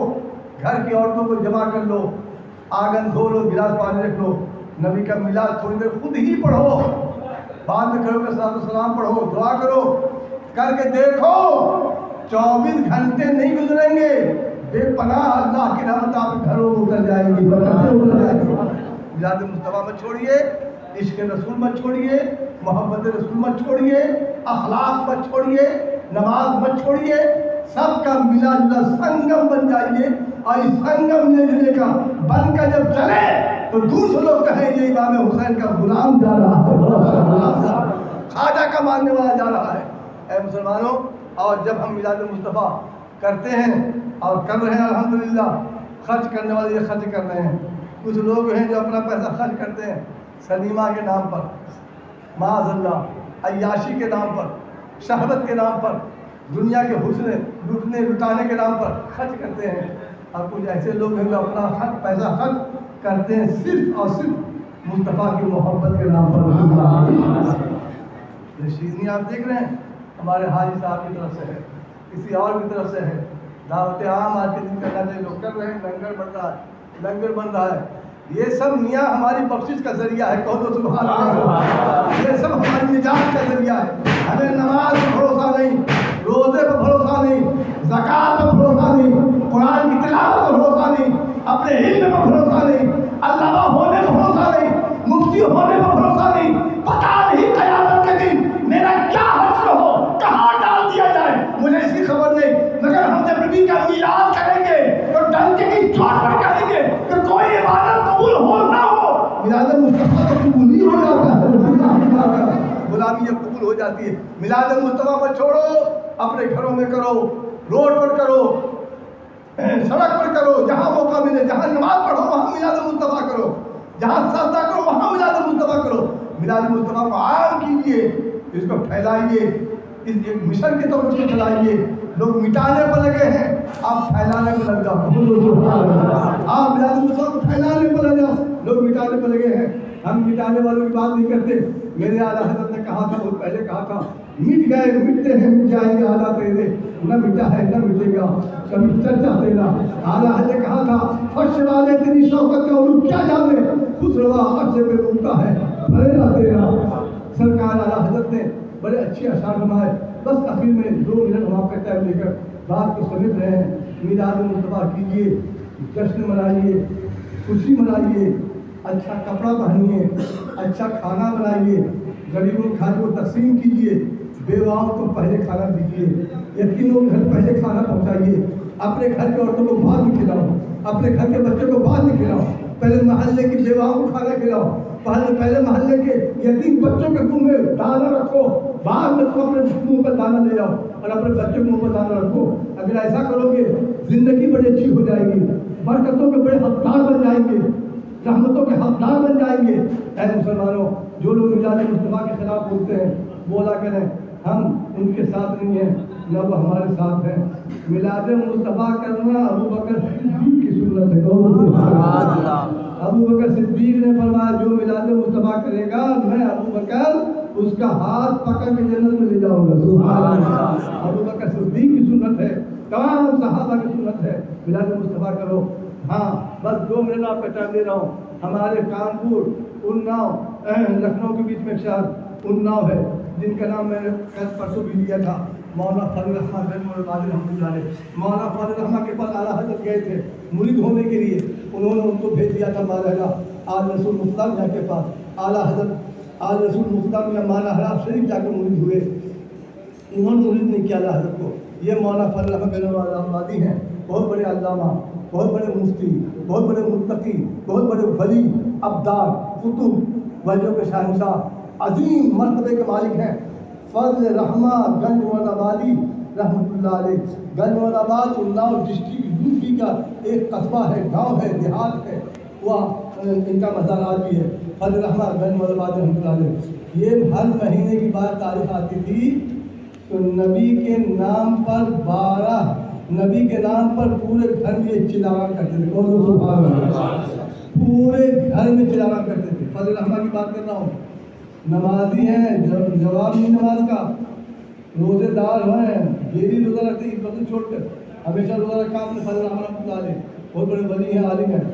گھر کی عورتوں کو جمع کر لو، آنگن دھو لو، گلاس پانی رکھ لو. نبی کا میلاد تھوڑی دیر خود ہی پڑھو، بعد میں کھڑے ہو کے صلاۃ السلام پڑھو، دعا کرو. کر کے دیکھو 24 گھنٹے نہیں گزریں گے، بے پناہ اللہ کی رحمت آپ کے گھروں میں اتر جائے گی، برکتیں اتر جائیں گی. میلاد مصطفیٰ مت چھوڑیے، عشق رسول مت چھوڑیے، محبت رسول مت چھوڑیے، اخلاق مت چھوڑیے، نماز مت چھوڑیے. سب کا ملا جلا سنگم بن جائیے، اور اس سنگم ملے جلے کا بن کر جب چلے تو دوسرے لوگ کہیں یہ امام حسین کا غلام جا رہا ہے، خواجہ کا ماننے والا جا رہا ہے. اے مسلمانوں، اور جب ہم میلاد مصطفیٰ کرتے ہیں اور کر رہے ہیں الحمدللہ، خرچ کرنے والے یہ خرچ کر رہے ہیں. کچھ لوگ ہیں جو اپنا پیسہ خرچ کرتے ہیں سنیما کے نام پر، معاذ اللہ، عیاشی کے نام پر، شہوت کے نام پر، دنیا کے حسن لٹانے کے نام پر خرچ کرتے ہیں. اور کچھ ایسے لوگ ہیں جو اپنا پیسہ خرچ کرتے ہیں صرف اور صرف مصطفیٰ کی محبت کے نام پر. رشیدنی آپ دیکھ رہے ہیں ہمارے حاجی صاحب کی طرف سے ہے، کسی اور کی طرف سے ہے. دعوت عام آج کے دن کرنا چاہیے، لوگ کر رہے ہیں، لنگر بن رہا ہے، لنگر بن رہا ہے. یہ سب میاں ہماری بخشش کا ذریعہ ہے، کہو تو سبحان اللہ. یہ سب ہماری نجات کا ذریعہ ہے. ہمیں نماز پر بھروسہ نہیں، روزے پر بھروسہ نہیں، زکوٰۃ پر بھروسہ نہیں، قرآن کی تلاوت پر بھروسہ نہیں، اپنے علم پر بھروسہ نہیں، علامہ ہونے پر بھروسہ نہیں، مفتی ہونے پر بھروسہ نہیں. پتہ نہیں قیامت کے دن میرا کیا حشر ہو، کہاں ڈال دیا جائے، مجھے اس کی خبر نہیں. مگر ہم جب نبی کا میلاد کریں گے تو ڈنکے کی چوٹ پر کریں گے کہ کوئی عبادت قبول ہو نہ ہو، میلاد مصطفیٰ تو قبول ہی ہو جاتا ہے، غلامی یہ قبول ہو جاتی ہے. میلاد مصطفیٰ پر چھوڑو، اپنے گھروں میں کرو، روڈ پر کرو، سڑک پر کرو، جہاں موقع ملے، جہاں نماز پڑھو وہاں میلاد مصطفیٰ کرو، جہاں سجدہ کرو وہاں میلاد مصطفیٰ کرو. میلاد مصطفیٰ کو عام کیجیے، اس کو پھیلائیے، اس ایک مشن کے طور پر چلائیے. لوگ مٹانے پر لگے ہیں، آپ پھیلانے پر لگ جاؤ. آپ میلاد مصطفیٰ کو پھیلانے پر لگ جاؤ، لوگ مٹانے پر لگے ہیں. ہم مٹانے والوں کی بات نہیں کرتے. میرے اعلیٰ حضرت نے کہا تھا، بہت پہلے کہا تھا، مٹ گئے مٹتے ہیں مٹ جائیں گے اعلیٰ تیرے، نہ مٹا ہے نہ مٹے گا کبھی چرچا تیرا. اعلیٰ حضرت نے کہا تھا، فرش والے تیری شوقت کا عروج کیا جانے، خسروا عرش پہ روتا ہے پھیلا تیرا. سرکار اعلیٰ حضرت نے بڑے اچھے اشعار فرمائے. بس آخر میں 2 منٹ ہم آپ کا ٹائم لے کر بات کو سمجھ رہے ہیں. میلاد مصطفیٰ کیجیے، جشن منائیے، خوشی منائیے، اچھا کپڑا پہنیے، اچھا کھانا بنائیے، غریبوں کے کھانے کو تقسیم کیجیے، بیواؤں کو پہلے کھانا دیجیے، یتیموں کے گھر پہلے کھانا پہنچائیے. اپنے گھر کے عورتوں کو بعد میں کھلاؤ، اپنے گھر کے بچوں کو بعد میں کھلاؤ. پہلے محلے کی بیواؤں کو کھانا کھلاؤ، پہلے محلے کے یتیم بچوں کے منہ میں دانا رکھو، بعد میں تم اپنے منہ پر دانا لے جاؤ اور اپنے بچوں کے منہ پر دانا رکھو. اگر ایسا کرو گے زندگی بڑی اچھی ہو جائے گی، برکتوں کے بڑے حقدار بن جائیں گے، رحمتوں کے حقدار بن جائیں گے. اے مسلمانوں، جو لوگ میلاد مصطفیٰ کے خلاف بولتے ہیں بولا کریں ہم ان کے ساتھ نہیں ہیں، نہ وہ ہمارے ساتھ ہیں. میلاد مصطفیٰ کرنا ابو بکر صدیق کی سنت ہے. ابو بکر صدیق نے فرمایا جو میلاد مصطفیٰ کرے گا میں ابو بکر اس کا ہاتھ پکڑ کے جنت میں لے جاؤں گا. سبحان اللہ. ابو بکر صدیق کی سنت ہے، تمام صحابہ کی سنت ہے. میلاد مصطفیٰ کرو. ہاں بس 2 منٹ آپ کا ٹائم دے رہا ہوں. ہمارے کانپور اناؤ لکھنؤ کے بیچ میں شہر اناؤ ہے جن کا نام میں نے کل پرسوں بھی لیا تھا، مولانا فضل الرحمن بن قادری رحمۃ اللہ علیہ. مولانا فضل الرحمن کے پاس اعلیٰ حضرت گئے تھے مرید ہونے کے لیے، انہوں نے ان کو بھیج دیا تھا مالا آل رسول مختار جا کے پاس. اعلیٰ حضرت آل رسول مختار میں مالا حراب شریف جا کے مرید ہوئے. انہوں نے مرید نہیں کیا اعلیٰ حضرت کو. یہ مولانا فضل الرحمن بن آبادی ہیں، بہت بڑے علامہ، بہت بڑے مفتی، بہت بڑے متقی، بہت بڑے ولی، ابدال، قطب، ولیوں کے شہنشاہ، عظیم مرتبے کے مالک ہیں. فضل رحمہ گنج مولا آبادی رحمۃ اللہ علیہ. گنج مولا آباد اناؤ ڈسٹرکٹ یوپی کا ایک قصبہ ہے، گاؤں ہے، دیہات ہے، وہاں ان کا مزارات بھی ہے. فضل احمد گنج مولا آباد رحمۃ اللہ علیہ. یہ ہر مہینے کی بات تاریخ آتی تھی تو نبی کے نام پر 12 نبی کے نام پر پورے گھر میں یہ چلاوا کرتے تھے. سبحان اللہ. پورے گھر میں چلاوا کرتے تھے. فضل احمد کی بات کر رہا ہوں. نمازی ہیں، جواب نہیں نماز کا، روزے دار ہیں، ڈیلی روزہ رکھتے ہیں، وقت چھوڑ کر ہمیشہ روزہ رکھا آپ نے. فضل احمد رحمۃ اللہ علیہ بہت بڑے ولی ہیں، عالم ہیں.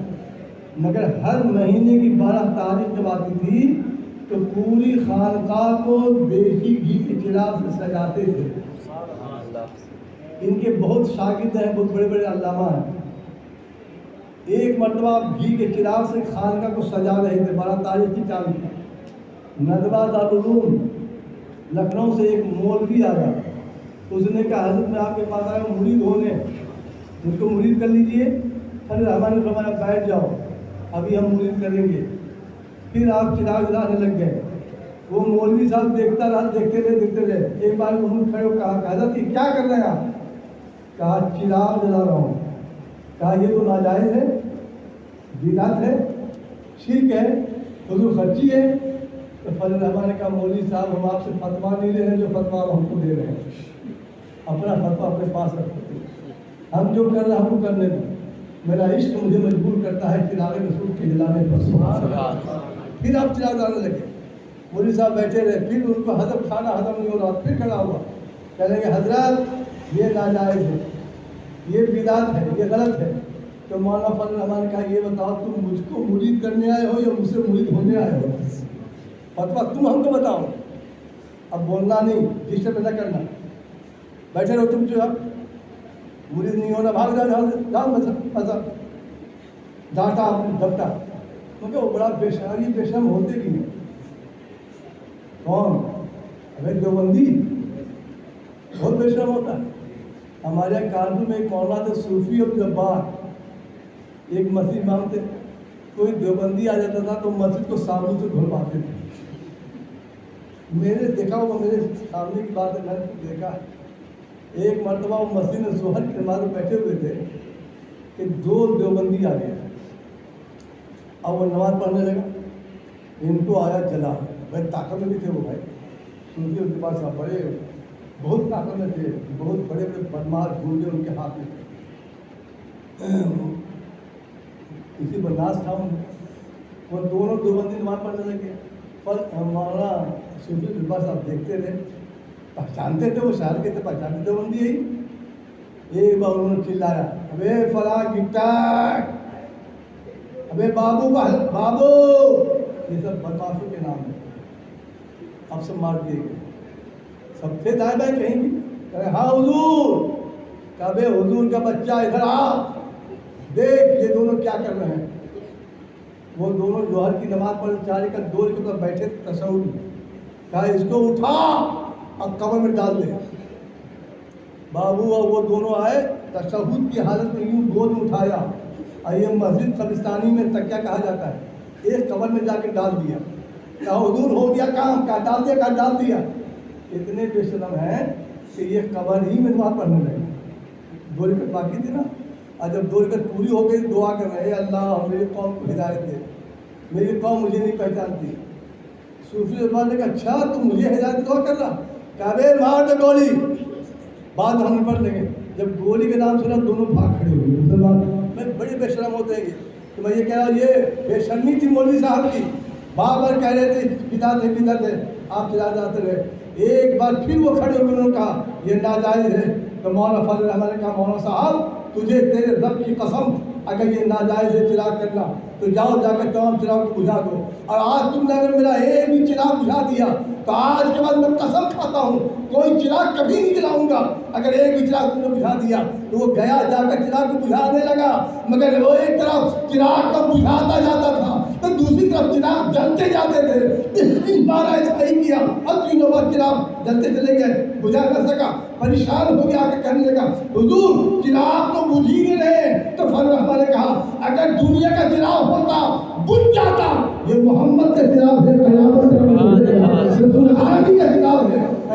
مگر ہر مہینے کی 12 تاریخ جب آتی تھی تو پوری خانقاہ کو دیسی گھی کے چراغ سے سجاتے تھے. ان کے بہت شاگرد ہیں، بہت بڑے بڑے علامہ ہیں. ایک مرتبہ آپ گھی کے چراغ سے خانقاہ کو سجا رہے تھے 12 تاریخ کی چاند. ندوہ دارالعلوم لکھنؤ سے ایک مولوی آیا. اس نے کہا حضرت میں آپ کے پاس آیا ہوں مرید ہونے، مجھ کو مرید کر لیجئے. فضل احمد نے فرمایا بیٹھ جاؤ، ابھی ہم مرید کریں گے. پھر آپ چراغ جلانے لگ گئے. وہ مولوی صاحب دیکھتا رہا، دیکھتے رہے. ایک بار انہوں نے کھڑے ہو کہا حضرت یہ کیا کر رہے ہیں آپ؟ کہا چراغ جلا رہا ہوں. کہا یہ تو ناجائز ہے، بدعت ہے، شرک ہے، فضول خرچی ہے. تو فضل احمد نے کہا مولوی صاحب ہم آپ سے فتویٰ نہیں لے رہے جو فتویٰ ہم کو دے رہے ہیں، اپنا فتویٰ اپنے پاس رکھتے. ہم جو کر رہے ہیں ہم کو کرنے دیں. میرا عشق مجھے مجبور کرتا ہے چراغ رسول کے جلانے پر. پھر آپ چراغ جلانے لگے. مولوی صاحب بیٹھے رہے. پھر ان کو کھانا ہضم نہیں ہو رہا. پھر کھڑا ہوا، کہنے کہ حضرت یہ ناجائز ہے، یہ بدعت ہے، یہ غلط ہے. تو مولانا فضل احمد نے کہا یہ بتاؤ تم مجھ کو مرید کرنے آئے ہو یا مجھ سے مرید ہونے آئے ہو؟ فتویٰ تم ہم کو بتاؤ. اب بولنا نہیں، ڈسٹرب نہ کرنا، بیٹھے رہو تم. جو اب مرید نہیں ہونا بھاگ جاؤ. ڈانٹا آپ نے، دبتا. کیونکہ وہ بڑا بےشرم بےشرم ہوتے بھی ہیں. کون؟ ارے دیوبندی بہت بےشرم ہوتا ہے. ہمارے یہاں کانپور میں ایک مولانا تھے صوفی عبدالجبار، ایک مسجد امام تھے. کوئی دیوبندی آ جاتا تھا تو مسجد کو صابن سے دھلواتے تھے. میرے دیکھا ہوا، میرے سامنے کی بات ہے، میں نے دیکھا. ایک مرتبہ وہ مسجد میں ظہر کی نماز میں بیٹھے ہوئے تھے کہ 2 دیوبندی آ گئے. اب وہ نماز پڑھنے لگا، ان کو آیا جلا. بھائی طاقت میں بھی تھے وہ بھائی صوفی ان کے پاس بڑے بہت طاقت میں تھے، بہت بڑے بڑے بدماش گھوڑے ان کے ہاتھ میں تھے. اسی برداشت تھا ان کو. وہ دونوں دیوبندی نماز پڑھنے لگے. پر مولانا صوفی الباس صاحب دیکھتے رہے. پہچانتے تھے وہ شہر کے تھے، پہچانتے تھے بندی یہی. ایک بار انہوں نے چلایا ابے فلاں گٹار، ابے بابو بابو، یہ سب بدماشوں کے نام ہے. اب سب مار دیے گئے. سب تھے دائیں بائیں کہیں بھی. کہے ہاں حضور. کہے حضور کا بچہ ادھر آ، دیکھ یہ دونوں کیا کر رہے ہیں. وہ دونوں جوہر کی نماز پڑھ 4 رکعت 2 رکعت بیٹھے تشہد. کہا اس کو اٹھا اب قبر میں ڈال دے. بابو اور وہ دونوں آئے، تشہد کی حالت میں یوں گود میں اٹھایا. اور یہ مسجد قبرستانی میں تکیہ کہا جاتا ہے، ایک قبر میں جا کے ڈال دیا. کہا حضور ہو گیا کام. کہا ڈال دیا. کہا ڈال دیا. اتنے بے شرم ہیں کہ یہ قبر ہی میں نماز پڑھنے لگے. 2 رکعت باقی تھی نا. اور جب 2 رکعت پوری ہو گئی دعا کر رہے اللہ میری قوم کو ہدایت دے، میری قوم مجھے نہیں پہچانتی. صوفی الباس نے کہا اچھا تم مجھے ہدایت دعا کر رہا. کہا بے مار دے گولی، بعد ہم پڑھ لیں گے. جب گولی کے نام سنا دونوں بھاگ کھڑے ہوئے. مسلمان میں بڑے بے شرم ہوتے ہیں. تو میں یہ کہہ رہا ہوں یہ بے شرمی تھی مولوی صاحب کی. بار بار کہہ رہے تھے بدعت ہے بدعت ہے، آپ چلا جاتے رہے. ایک بار پھر وہ کھڑے ہوئے، انہوں نے کہا یہ ناجائز ہے. تو مولانا فضل احمد نے کہا مولانا صاحب تجھے تیرے رب کی قسم اگر یہ ناجائز ہے چراغ کرنا تو جاؤ جا کر تمام چراغ کو بجھا دو. اور آج تم نے اگر میرا ایک بھی چراغ بجھا دیا تو آج کے بعد میں قسم کھاتا ہوں کوئی چراغ کبھی نہیں جلاؤں گا. اگر ایک بھی چراغ تم نے بجھا دیا تو وہ گیا جا کر چراغ کو بجھانے لگا. مگر وہ ایک طرف چراغ کو بجھاتا جاتا تھا تو دوسری طرف چراغ جلتے جاتے تھے. 3 بار ایسا ہی کیا اور 3 بار چراغ جلتے چلے گئے، بجھا نہ سکا. پریشان ہو گیا کہ کہنے لگا حضور چراغ تو بجھ ہی نہیں رہے. تو فضل احمد نے کہا اگر دنیا کا چراغ ہوتا بجھ جاتا. یہ محمد کا چراغ ہے، قیامت کا رسول عالمی کا چراغ ہے.